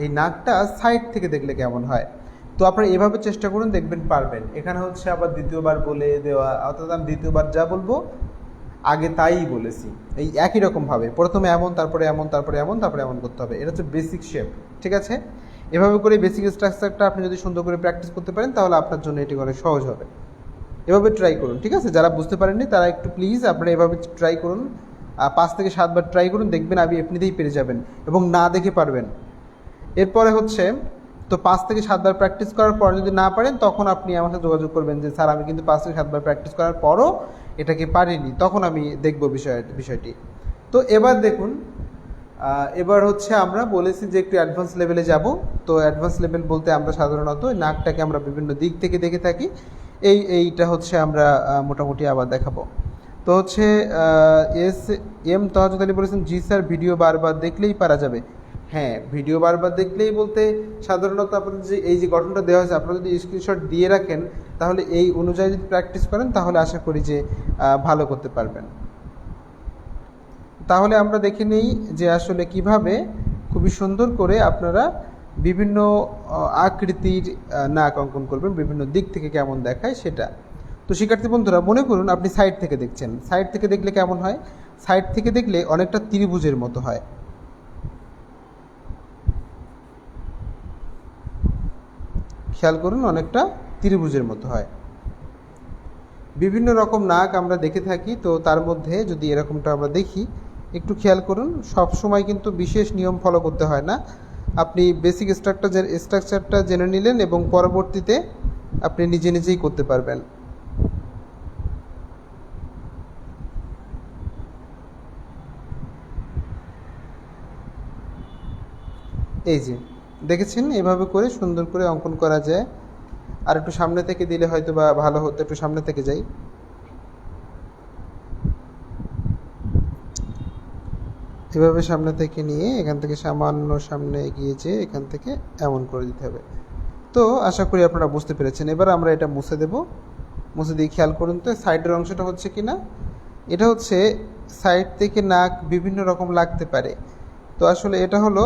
এই নাকটা সাইড থেকে দেখলে কেমন হয়। তো আপনারা এভাবে চেষ্টা করুন, দেখবেন পারবেন। এখানে হচ্ছে আবার দ্বিতীয়বার বলে দেওয়া, অর্থাৎ আমি দ্বিতীয়বার যা বলবো আগে তাই বলেছি, এই একই রকমভাবে প্রথমে এমন, তারপরে এমন, তারপরে এমন, তারপরে এমন করতে হবে। এটা হচ্ছে বেসিক শেপ, ঠিক আছে? এভাবে করে বেসিক স্ট্রাকচারটা আপনি যদি সুন্দর করে প্র্যাকটিস করতে পারেন তাহলে আপনার জন্য এটি অনেক সহজ হবে। এভাবে ট্রাই করুন, ঠিক আছে? যারা বুঝতে পারেননি তারা একটু প্লিজ আপনারা এভাবে ট্রাই করুন, 5 থেকে 7 বার ট্রাই করুন, দেখবেন আপনি এমনিতেই পেরে যাবেন এবং না দেখে পারবেন। এরপরে হচ্ছে তো 5 থেকে 7 বার প্র্যাকটিস করার পর যদি না পারেন তখন আপনি আমার সাথে যোগাযোগ করবেন যে স্যার আমি কিন্তু 5 থেকে 7 বার প্র্যাকটিস করার পরও এটাকে পারিনি, তখন আমি দেখব বিষয়টি। তো এবার দেখুন, এবার হচ্ছে আমরা বলেছি যে একটু অ্যাডভান্স লেভেলে যাব। তো অ্যাডভান্স লেভেল বলতে আমরা সাধারণত নাকটাকে আমরা বিভিন্ন দিক থেকে দেখে থাকি। এইটা হচ্ছে আমরা মোটামুটি আবার দেখাবো। তো হচ্ছে এম তাহাজুদ আলী বলেছেন জি স্যার, ভিডিও বারবার দেখলেই পারা যাবে। হ্যাঁ, ভিডিও বারবার দেখলেই বলতে সাধারণত আপনাদের যে এই যে গঠনটা দেওয়া হয়েছে আপনারা যদি স্ক্রিনশট দিয়ে রাখেন তাহলে এই অনুযায়ী যদি প্র্যাকটিস করেন তাহলে আশা করি যে ভালো করতে পারবেন। তাহলে আমরা দেখে নিই যে আসলে কিভাবে খুবই সুন্দর করে আপনারা বিভিন্ন আকৃতির নাক অঙ্কন করবেন, বিভিন্ন দিক থেকে কেমন দেখায় সেটা। তো শিক্ষার্থী বন্ধুরা, মনে করুন আপনি সাইড থেকে দেখছেন। সাইড থেকে দেখলে কেমন হয়? সাইড থেকে দেখলে অনেকটা ত্রিভুজের মতো হয়। খেয়াল করুন, অনেকটা ত্রিভুজের মতো হয়। বিভিন্ন রকম নাক আমরা দেখে থাকি, তো তার মধ্যে যদি এরকমটা আমরা দেখি, একটু খেয়াল করুন, সব সময় কিন্তু বিশেষ নিয়ম ফলো করতে হয় না। আপনি বেসিক স্ট্রাকচারটা জেনে নিলেন এবং পরবর্তীতে আপনি নিজে নিজেই করতে পারবেন। এই যে দেখেছেন, এভাবে করে সুন্দর করে অঙ্কন করা যায়। আর একটু সামনে থেকে দিলে হয়তো বা ভালো হতো। একটু সামনে থেকে যাই। এভাবে সামনে থেকে নিয়ে এখান থেকে সামান্য সামনে এগিয়ে যেয়ে এখান থেকে এমন করে দিতে হবে। তো আশা করি আপনারা বুঝতে পেরেছেন। এবার আমরা এটা মুছে দেব। মুছে দিয়ে খেয়াল করুন তো সাইডের অংশটা হচ্ছে কি না। এটা হচ্ছে সাইড থেকে নাক বিভিন্ন রকম লাগতে পারে। তো আসলে এটা হলো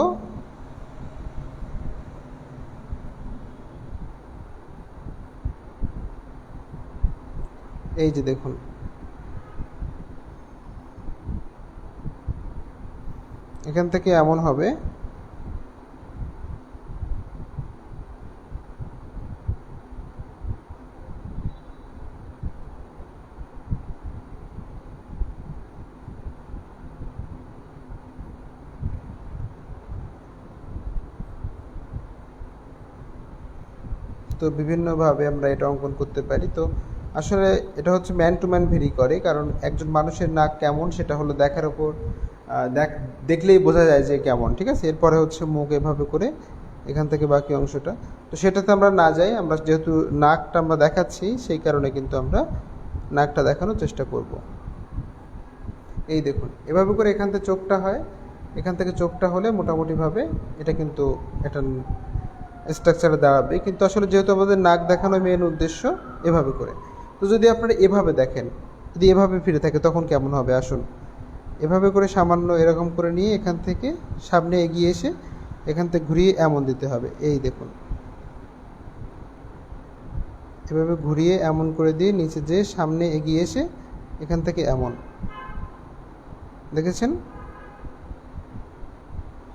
এই যে দেখুন, এখান থেকে এমন হবে। তো বিভিন্নভাবে আমরা এটা অঙ্কন করতে পারি। তো আসলে এটা হচ্ছে ম্যান টু ম্যান ভেরি করে, কারণ একজন মানুষের নাক কেমন সেটা হলো দেখার ওপর, দেখলেই বোঝা যায় যে কেমন। ঠিক আছে, এরপরে হচ্ছে মুখ এভাবে করে এখান থেকে বাকি অংশটা। তো সেটাতে আমরা না যাই, আমরা যেহেতু নাকটা আমরা দেখাচ্ছি সেই কারণে কিন্তু আমরা নাকটা দেখানোর চেষ্টা করব। এই দেখুন, এভাবে করে এখান থেকে চোখটা হয়। এখান থেকে চোখটা হলে মোটামুটিভাবে এটা কিন্তু একটা স্ট্রাকচারে দাঁড়াবে। কিন্তু আসলে যেহেতু আমাদের নাক দেখানো মেন উদ্দেশ্য, এভাবে করে। তো যদি আপনারা এভাবে দেখেন, যদি এভাবে ফিরে থাকে তখন কেমন হবে? আসুন, এভাবে করে সামান্য এরকম করে নিয়ে এখান থেকে সামনে এগিয়ে এসে এখান থেকে ঘুরিয়ে এমন দিতে হবে। এই দেখুন, এভাবে ঘুরিয়ে এমন করে দিয়ে নিচে যে সামনে এগিয়ে এসে এখান থেকে এমন, দেখেছেন?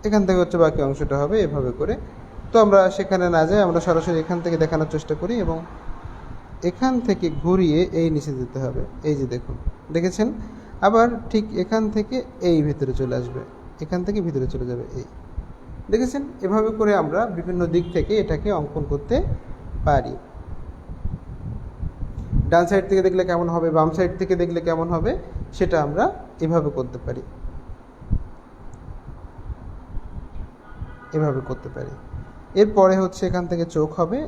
এখান থেকে হচ্ছে বাকি অংশটা হবে এভাবে করে। তো আমরা সেখানে না যাই, আমরা সরাসরি এখান থেকে দেখানোর চেষ্টা করি এবং এখান থেকে ঘুরিয়ে এই নিচে দিতে হবে। এই যে দেখুন, দেখেছেন? আবার ঠিক এখান থেকে এই ভিতরে চলে আসবে, এখান থেকে ভিতরে চলে যাবে। এই দেখেছেন? এভাবে করে আমরা বিভিন্ন দিক থেকে এটাকে অঙ্কন করতে পারি। ডান সাইড থেকে দেখলে কেমন হবে, বাম সাইড থেকে দেখলে কেমন হবে, সেটা আমরা এভাবে করতে পারি, এভাবে করতে পারি। এরপরে হচ্ছে এখান থেকে চোখ হবে,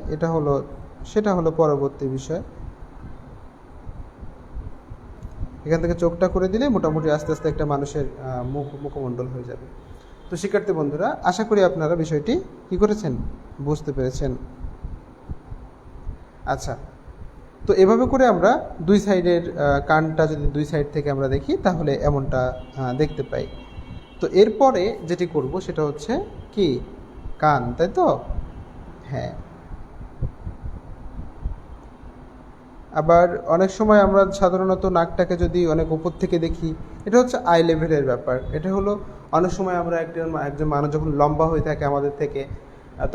সেটা হলো পরবর্তী বিষয়। এখান থেকে চোখটা করে দিলে মোটামুটি আস্তে আস্তে একটা মানুষের মুখমণ্ডল হয়ে যাবে। তো শিক্ষার্থী বন্ধুরা, আশা করি আপনারা বিষয়টি কি করেছেন, বুঝতে পেরেছেন। আচ্ছা, তো এভাবে করে আমরা দুই সাইডের কানটা যদি দুই সাইড থেকে আমরা দেখি তাহলে এমনটা দেখতে পাই। তো এরপরে যেটি করব সেটা হচ্ছে কি, কান, তাই তো? হ্যাঁ। আবার অনেক সময় আমরা সাধারণত নাকটাকে যদি অনেক উপর থেকে দেখি, এটা হচ্ছে আই লেভেলের ব্যাপার। এটা হলো অনেক সময় আমরা একজন মানুষ যখন লম্বা হয়ে থাকে আমাদের থেকে,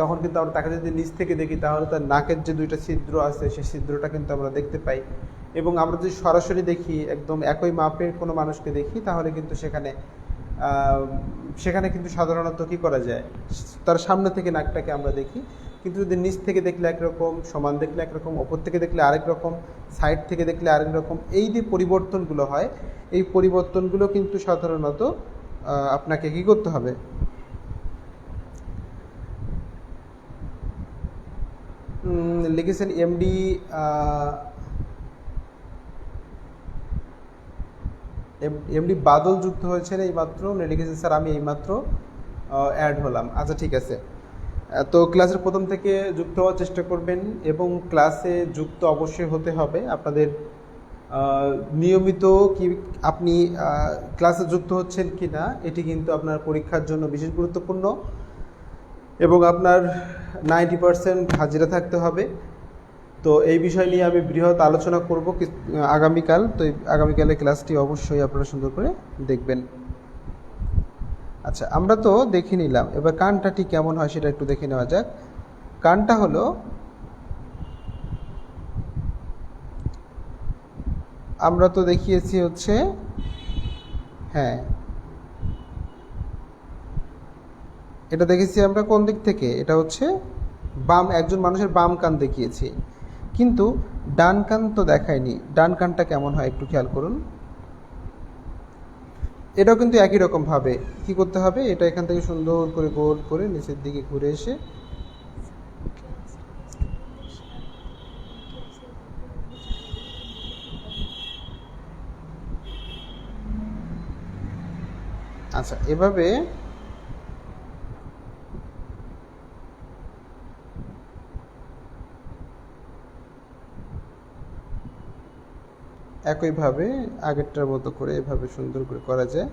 তখন কিন্তু আমরা তাকে যদি নিচ থেকে দেখি তাহলে তার নাকের যে দুইটা ছিদ্র আছে সেই ছিদ্রটা কিন্তু আমরা দেখতে পাই। এবং আমরা যদি সরাসরি দেখি, একদম একই মাপের কোনো মানুষকে দেখি, তাহলে কিন্তু সেখানে কিন্তু সাধারণত কী করা যায়, তার সামনে থেকে নাকটাকে আমরা দেখি। কিন্তু যদি নিচ থেকে দেখলে একরকম, সমান দেখলে একরকম, ওপর থেকে দেখলে আরেক রকম, সাইড থেকে দেখলে আরেক রকম, এই যে পরিবর্তনগুলো হয়, এই পরিবর্তনগুলো কিন্তু সাধারণত আপনাকে কী করতে হবে, লিখেছেন এমডি বাদল যুক্ত হয়েছেন এইমাত্র, উনি লিখেছেন স্যার আমি এইমাত্র অ্যাড হলাম। আচ্ছা, ঠিক আছে। তো ক্লাসের প্রথম থেকে যুক্ত হওয়ার চেষ্টা করবেন এবং ক্লাসে যুক্ত অবশ্যই হতে হবে। আপনাদের নিয়মিত কি আপনি ক্লাসে যুক্ত হচ্ছেন কি না এটি কিন্তু আপনার পরীক্ষার জন্য বিশেষ গুরুত্বপূর্ণ, এবং আপনার 90% হাজিরা থাকতে হবে। তো এই বিষয় নিয়ে আমি বৃহৎ আলোচনা করব আগামীকাল। তো আগামীকালের ক্লাসটি অবশ্যই আপনারা সুন্দর করে দেখবেন। আচ্ছা, আমরা তো দেখে নিলাম, এবার কানটা ঠিক কেমন হয় সেটা একটু দেখে নেওয়া যাক। কানটা হলো, আমরা তো দেখিয়েছি হচ্ছে, হ্যাঁ এটা দেখেছি আমরা কোন দিক থেকে, এটা হচ্ছে বাম, একজন মানুষের বাম কান দেখিয়েছি, কিন্তু ডান কান তো দেখায়নি। ডান কানটা কেমন হয় একটু খেয়াল করুন। এটাও কিন্তু একই রকমভাবে কি করতে হবে, এটা এখান থেকে সুন্দর করে গোল করে নিচের দিকে ঘুরে এসে আচ্ছা এভাবে একইভাবে আগেরটার মতো করে এভাবে সুন্দর করে করা যায়।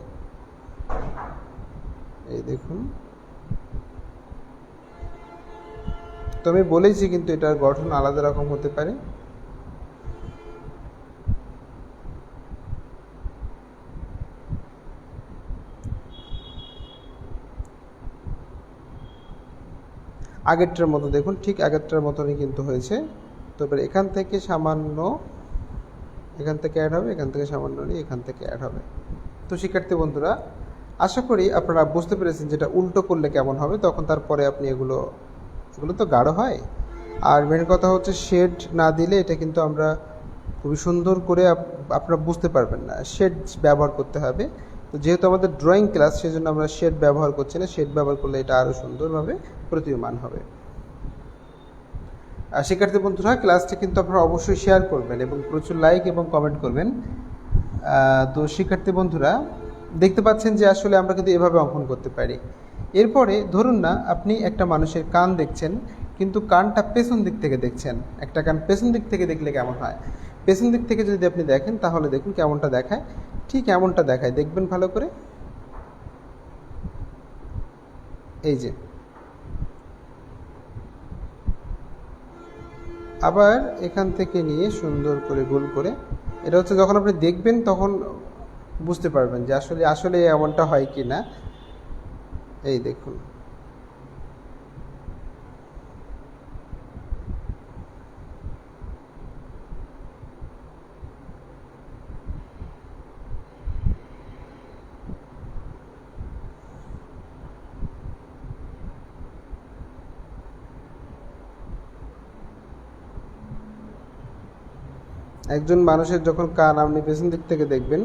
এই দেখুন, তো আমি বলেছি কিন্তু এটার গঠন আলাদা রকম হতে পারে। আগেরটার মতো দেখুন, ঠিক আগেরটার মতনই কিন্তু হয়েছে। তো এবার এখান থেকে সামান্য, এখান থেকে অ্যাড হবে, এখান থেকে সামান্য নিয়ে এখান থেকে অ্যাড হবে। তো শিক্ষার্থী বন্ধুরা, আশা করি আপনারা বুঝতে পেরেছেন যেটা উল্টো করলে কেমন হবে। তখন তারপরে আপনি এগুলো তো গাঢ় হয়। আর মেন কথা হচ্ছে শেড না দিলে এটা কিন্তু আমরা খুবই সুন্দর করে আপনারা বুঝতে পারবেন না, শেড ব্যবহার করতে হবে। তো যেহেতু আমাদের ড্রয়িং ক্লাস, সেজন্য আমরা শেড ব্যবহার করছি না। শেড ব্যবহার করলে এটা আরও সুন্দরভাবে প্রতীয়মান হবে। আর শিক্ষার্থী বন্ধুরা, ক্লাসটি কিন্তু আপনারা অবশ্যই শেয়ার করবেন এবং প্রচুর লাইক এবং কমেন্ট করবেন। তো শিক্ষার্থী বন্ধুরা, দেখতে পাচ্ছেন যে আসলে আমরা কিন্তু এভাবে অঙ্কন করতে পারি। এরপরে ধরুন না আপনি একটা মানুষের কান দেখছেন, কিন্তু কানটা পেছন দিক থেকে দেখছেন। একটা কান পেছন দিক থেকে দেখলে কেমন হয়, পেছন দিক থেকে যদি আপনি দেখেন তাহলে দেখুন কেমনটা দেখায়। ঠিক এমনটা দেখায়, দেখবেন ভালো করে। এই যে, আবার এখান থেকে নিয়ে সুন্দর করে গোল করে, এটা হচ্ছে যখন আপনি দেখবেন তখন বুঝতে পারবেন যে আসলে এমনটা হয় কি না। এই দেখুন, একজন মানুষের যখন কান আপনি পেছন দিক থেকে দেখবেন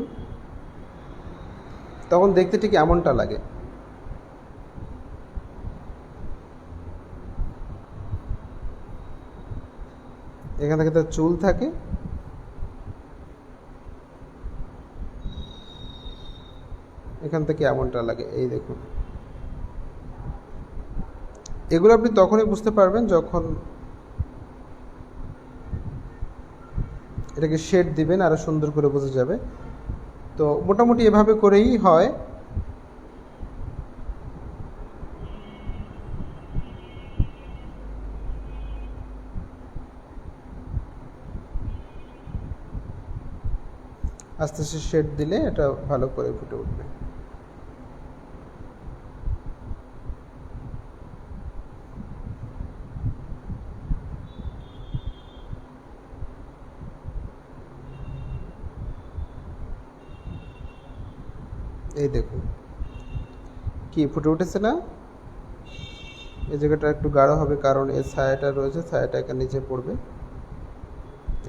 তখন দেখতে ঠিক এমনটা লাগে। এখান থেকে তার চুল থাকে, এখান থেকে এমনটা লাগে। এই দেখুন, এগুলো আপনি তখনই বুঝতে পারবেন যখন এটাকে শেড দিবেন, আরো সুন্দর করে বোঝা যাবে। তো মোটামুটি এভাবে করেই হয়। আস্তে আস্তে শেড দিলে এটা ভালো করে ফুটে উঠবে। এই দেখুন কি ফুটে উঠেছে না। এই জায়গাটা একটু গাঢ় হবে কারণ এর ছায়াটা রয়েছে, ছায়াটা এখানে নিচে পড়বে,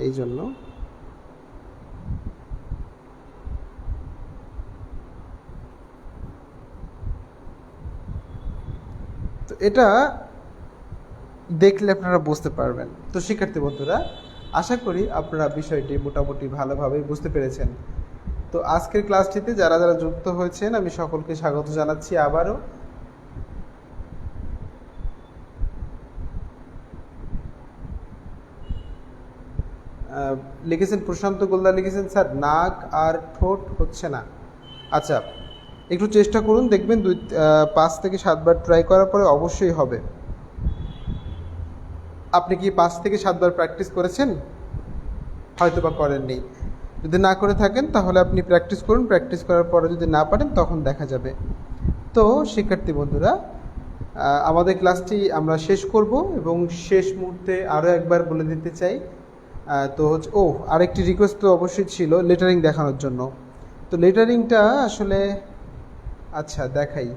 এই জন্য। তো এটা দেখলে আপনারা বুঝতে পারবেন। তো শিক্ষার্থী বন্ধুরা, আশা করি আপনারা বিষয়টি মোটামুটি ভালোভাবেই বুঝতে পেরেছেন। তো আজকের ক্লাসটিতে যারা যারা যুক্ত হয়েছেন আমি সকলকে স্বাগত জানাচ্ছি আবারও। লিখেছেন প্রশান্ত গোলদার, লিখেছেন স্যার নাক আর ঠোঁট হচ্ছে না। আচ্ছা, একটু চেষ্টা করুন, দেখবেন 5 থেকে 7 বার ট্রাই করার পরে অবশ্যই হবে। আপনি কি 5 থেকে 7 বার প্র্যাকটিস করেছেন? হয়তো বা করেননি। যদি না করে থাকেন তাহলে আপনি প্র্যাকটিস করুন, প্র্যাকটিস করার পরে যদি না পারেন তখন দেখা যাবে। তো শিক্ষার্থী বন্ধুরা, আমাদের ক্লাসটি আমরা শেষ করব এবং শেষ মুহূর্তে আরও একবার বলে দিতে চাই, তো হচ্ছে আরেকটি রিকোয়েস্ট তো অবশ্যই ছিল লেটারিং দেখানোর জন্য। তো লেটারিংটা আসলে আচ্ছা দেখাই,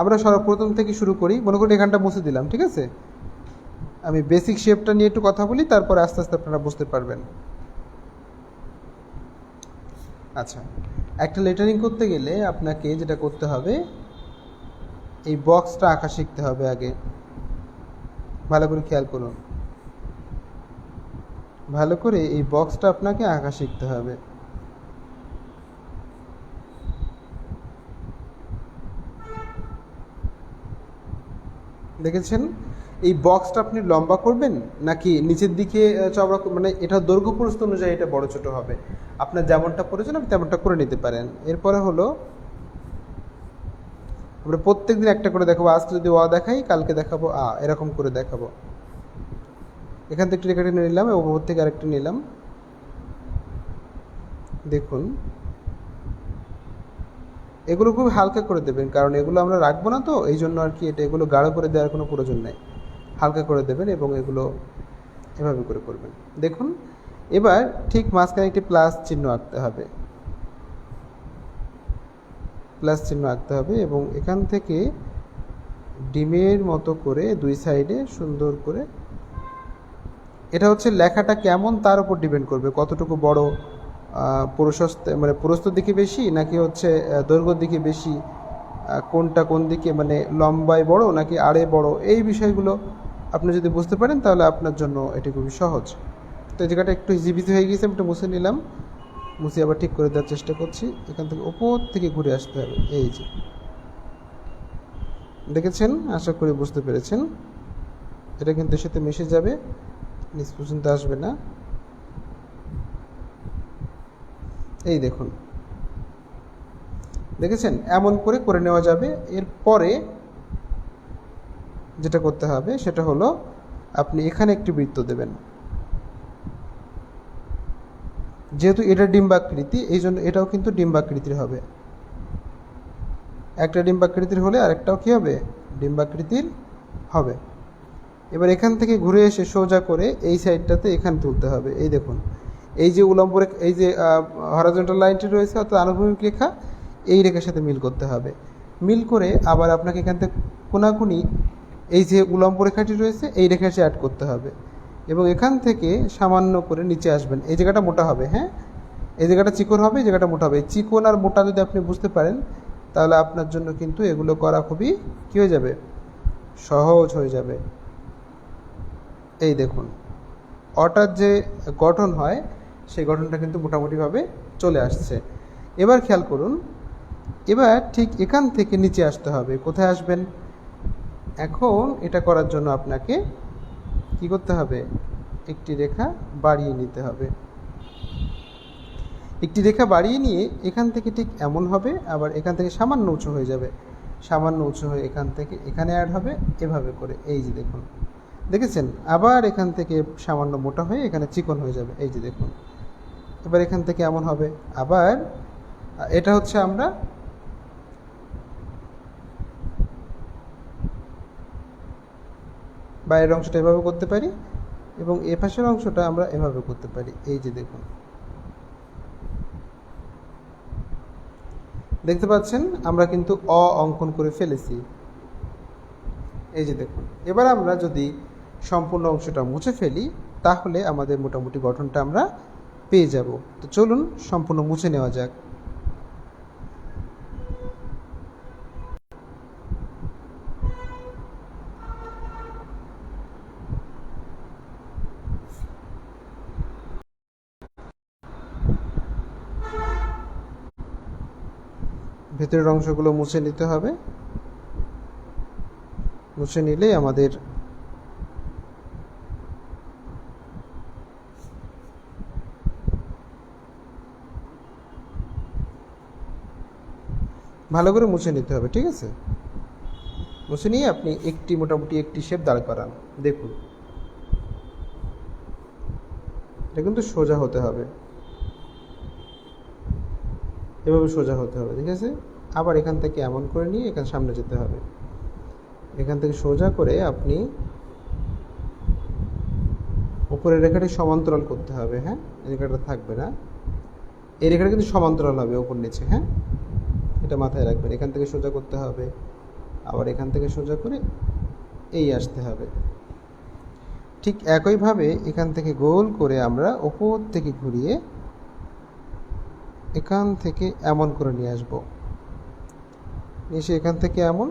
আমরা সর্বপ্রথম থেকে শুরু করি। মনে করি এখানটা মুছে দিলাম, ঠিক আছে? আমি বেসিক শেপটা নিয়ে একটু কথা বলি, তারপরে আস্তে আস্তে আপনারা বুঝতে পারবেন। আচ্ছা, একটা লেটারিং করতে গেলে আপনাকে যেটা করতে হবে, এই বক্সটা আঁকা শিখতে হবে আগে। ভালো করে খেয়াল করুন, ভালো করে এই বক্সটা আপনাকে আঁকা শিখতে হবে। দেখেছেন? এই বক্সটা আপনি লম্বা করবেন নাকি নিচের দিকে চওড়া, মানে এটা দৈর্ঘ্য প্রস্থ অনুযায়ী এটা বড় ছোট হবে। আপনার যেমনটা প্রয়োজন আপনি তেমনটা করে নিতে পারেন। এরপরে হলো আমরা প্রত্যেক দিন একটা করে দেখাবো। আজকে যদি দেখাই, কালকে দেখাবো এরকম করে দেখাবো। এখান থেকে একটা রেখা টেনে নিলাম এবং ওপর থেকে আরেকটা নিলাম। দেখুন, এগুলো খুব হালকা করে দেবেন, কারণ এগুলো আমরা রাখবো না, তো এই জন্য আর কি এটা এগুলো গাঢ় করে দেওয়ার কোনো প্রয়োজন নেই। হালকা করে দেবেন এবং এগুলো এভাবে করে করবেন। দেখুন, এবার ঠিক মাঝখানে একটি প্লাস চিহ্ন আঁকতে হবে, প্লাস চিহ্ন আঁকতে হবে এবং এখান থেকে ডিমের মতো করে দুই সাইডে সুন্দর করে, এটা হচ্ছে লেখাটা কেমন তার উপর ডিপেন্ড করবে, কতটুকু বড়, প্রশস্ত মানে প্রস্থর দিকে বেশি নাকি হচ্ছে দৈর্ঘ্যর দিকে বেশি, কোনটা কোন দিকে, মানে লম্বায় বড় নাকি আড়ে বড়, এই বিষয়গুলো আপনি যদি বুঝতে পারেন তাহলে আপনার জন্য এটি খুবই সহজ। তো এই জায়গাটা একটু হিজিবিজি হয়ে গেছে, আমি একটু মুছে নিলাম, মুছে আবার ঠিক করে দেওয়ার চেষ্টা করছি। এখান থেকে ওপর থেকে ঘুরে আসতে হবে, এই যে দেখেছেন, আশা করি বুঝতে পেরেছেন। এটা কিন্তু এর সাথে মিশে যাবে, নিচ পর্যন্ত আসবে না। এই দেখুন, দেখেছেন? এমন করে করে নেওয়া যাবে। এরপরে যেটা করতে হবে সেটা হলো আপনি এখানে একটি বৃত্ত দেবেন। যেহেতু এটা ডিম্বাকৃতি, এই জন্য এটাও কিন্তু ডিম্বাকৃতির হবে। একটা ডিম্বাকৃতির হলে আরেকটাও কি হবে? ডিম্বাকৃতির হবে। এবার এখান থেকে ঘুরে এসে সোজা করে এই সাইডটাতে এখানে তুলতে হবে। এই দেখুন, এই যে উলম্ব রেখা, এই যে হরাইজন্টাল লাইনটি রয়েছে অর্থাৎ আনুভূমিক রেখা, এই রেখার সাথে মিল করতে হবে। মিল করে আবার আপনাকে এখান থেকে কোনাকুনি এই যে উলম্ব রেখাটি রয়েছে এই রেখাটি অ্যাড করতে হবে এবং এখান থেকে সামান্য করে নিচে আসবেন। এই জায়গাটা মোটা হবে, হ্যাঁ, এই জায়গাটা চিকন হবে, এই জায়গাটা মোটা হবে। চিকন আর মোটা যদি আপনি বুঝতে পারেন তাহলে আপনার জন্য কিন্তু এগুলো করা খুবই কী হয়ে যাবে? সহজ হয়ে যাবে। এই দেখুন, অটার যে গঠন হয় সেই গঠনটা কিন্তু মোটামুটিভাবে চলে আসছে। এবার খেয়াল করুন, এবার ঠিক এখান থেকে নিচে আসতে হবে। কোথায় আসবেন? এখন এটা করার জন্য আপনাকে কি করতে হবে? একটি রেখা বাড়িয়ে নিতে হবে। একটি রেখা বাড়িয়ে নিয়ে এখান থেকে ঠিক এমন হবে, আবার এখান থেকে সামান্য উঁচু হয়ে যাবে, সামান্য উঁচু হয়ে এখান থেকে এখানে অ্যাড হবে, এভাবে করে। এই যে দেখুন, দেখেছেন? আবার এখান থেকে সামান্য মোটা হয়ে এখানে চিকন হয়ে যাবে, এই যে দেখুন। এবার এখান থেকে এমন হবে, আবার এটা হচ্ছে আমরা বাইরের অংশটা এভাবে করতে পারি এবং এ পাশের অংশটা আমরা এভাবে করতে পারি। এই যে দেখুন, দেখতে পাচ্ছেন আমরা কিন্তু অঙ্কন করে ফেলেছি। এই যে দেখুন, এবার আমরা যদি সম্পূর্ণ অংশটা মুছে ফেলি তাহলে আমাদের মোটামুটি গঠনটা আমরা পেয়ে যাব। তো চলুন সম্পূর্ণ মুছে নেওয়া যাক। ভেতরের অংশগুলো মুছে নিতে হবে, মুছে নিলেই আমাদের ভালো করে মুছে নিতে হবে, ঠিক আছে? মুছে নিয়ে আপনি মোটামুটি একটি শেপ দাঁড় করান। দেখুন, এটা কিন্তু সোজা হতে হবে, এভাবে সোজা হতে হবে, ঠিক আছে? আবার এখান থেকে এমন করে নিয়ে এখানে সামনে যেতে হবে। এখান থেকে সোজা করে আপনি উপরের রেখাটি সমান্তরাল করতে হবে। হ্যাঁ, এই রেখাটা থাকবে না, এই রেখাটা কিন্তু সমান্তরাল হবে উপর নিচে। হ্যাঁ, এটা মাথায় রাখবেন। এখান থেকে সোজা করতে হবে, আবার এখান থেকে সোজা করে এই আসতে হবে। ঠিক একইভাবে এখান থেকে গোল করে আমরা ওপর থেকে ঘুরিয়ে এখান থেকে এমন করে নিয়ে আসব, এসে এখান থেকে এমন,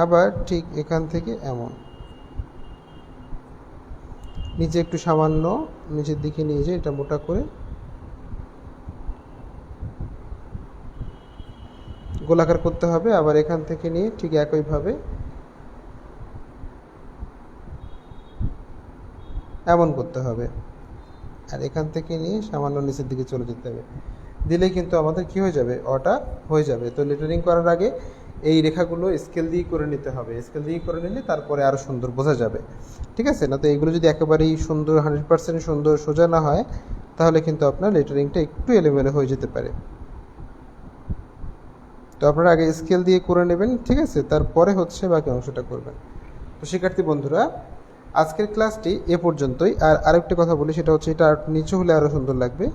আবার ঠিক এখান থেকে এমন, নিচে একটু সামান্য নিচের দিকে নিয়ে যেয়ে এটা মোটা করে গোলাকার করতে হবে। আবার এখান থেকে নিয়ে ঠিক একইভাবে এমন করতে হবে, আর এখান থেকে নিয়ে সামান্য নিচের দিকে চলে যেতে হবে। দিলেই কিন্তু আমাদের কি হয়ে যাবে, অটা হয়ে যাবে। তো লেটারিং করার আগে এই রেখাগুলো স্কেল দিয়ে করে নিতে হবে। স্কেল দিয়ে করে নিলে তারপরে আরও সুন্দর বোঝা যাবে, ঠিক আছে? না তো এইগুলো যদি একেবারেই সুন্দর 100% সুন্দর সোজা না হয়, তাহলে কিন্তু আপনার লেটারিংটা একটু এলোমেলো হয়ে যেতে পারে। তো আপনারা আগে স্কেল দিয়ে করে নেবেন, ঠিক আছে? তারপরে হচ্ছে বাকি অংশটা করবেন। তো শিক্ষার্থী বন্ধুরা, আজকের ক্লাসটি এ পর্যন্তই। আর আরেকটা কথা বলি, সেটা হচ্ছে এটা আর নিচু হলে আরও সুন্দর লাগবে।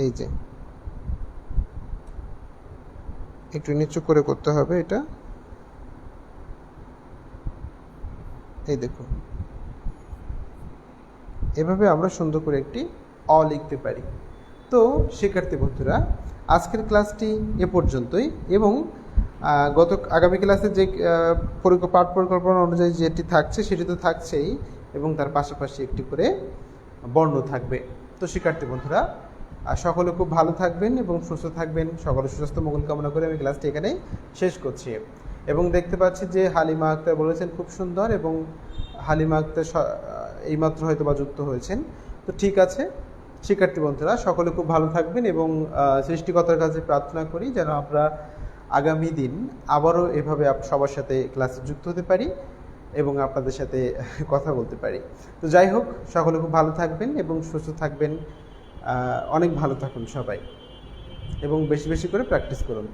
এই যে একটু নিচু করে করতে হবে এটা, এই দেখুন, এভাবে আমরা সুন্দর করে একটি অ লিখতে পারি। তো শিক্ষার্থী বন্ধুরা, আজকের ক্লাসটি এ পর্যন্তই, এবং আগামী ক্লাসে যে পাঠ পরিকল্পনা অনুযায়ী যেটি থাকছে সেটি তো থাকছেই, এবং তার পাশাপাশি একটি করে বর্ণ থাকবে। তো শিক্ষার্থী বন্ধুরা, সকলে খুব ভালো থাকবেন এবং সুস্থ থাকবেন। সকলের সুস্বাস্থ্য মঙ্গল কামনা করে আমি ক্লাসটি এখানেই শেষ করছি। এবং দেখতে পাচ্ছি যে হালিমা আক্তার বলেছেন খুব সুন্দর, এবং হালিমা আক্তার এইমাত্র হয়তো বা যুক্ত হয়েছেন। তো ঠিক আছে শিক্ষার্থী বন্ধুরা, সকলে খুব ভালো থাকবেন, এবং সৃষ্টিকর্তার কাছে প্রার্থনা করি যেন আমরা আগামী দিন আবারও এভাবে সবার সাথে ক্লাসে যুক্ত হতে পারি এবং আপনাদের সাথে কথা বলতে পারি। তো যাই হোক, সকলে খুব ভালো থাকবেন এবং সুস্থ থাকবেন। অনেক ভালো থাকুন সবাই, এবং বেশি বেশি করে প্র্যাকটিস করুন।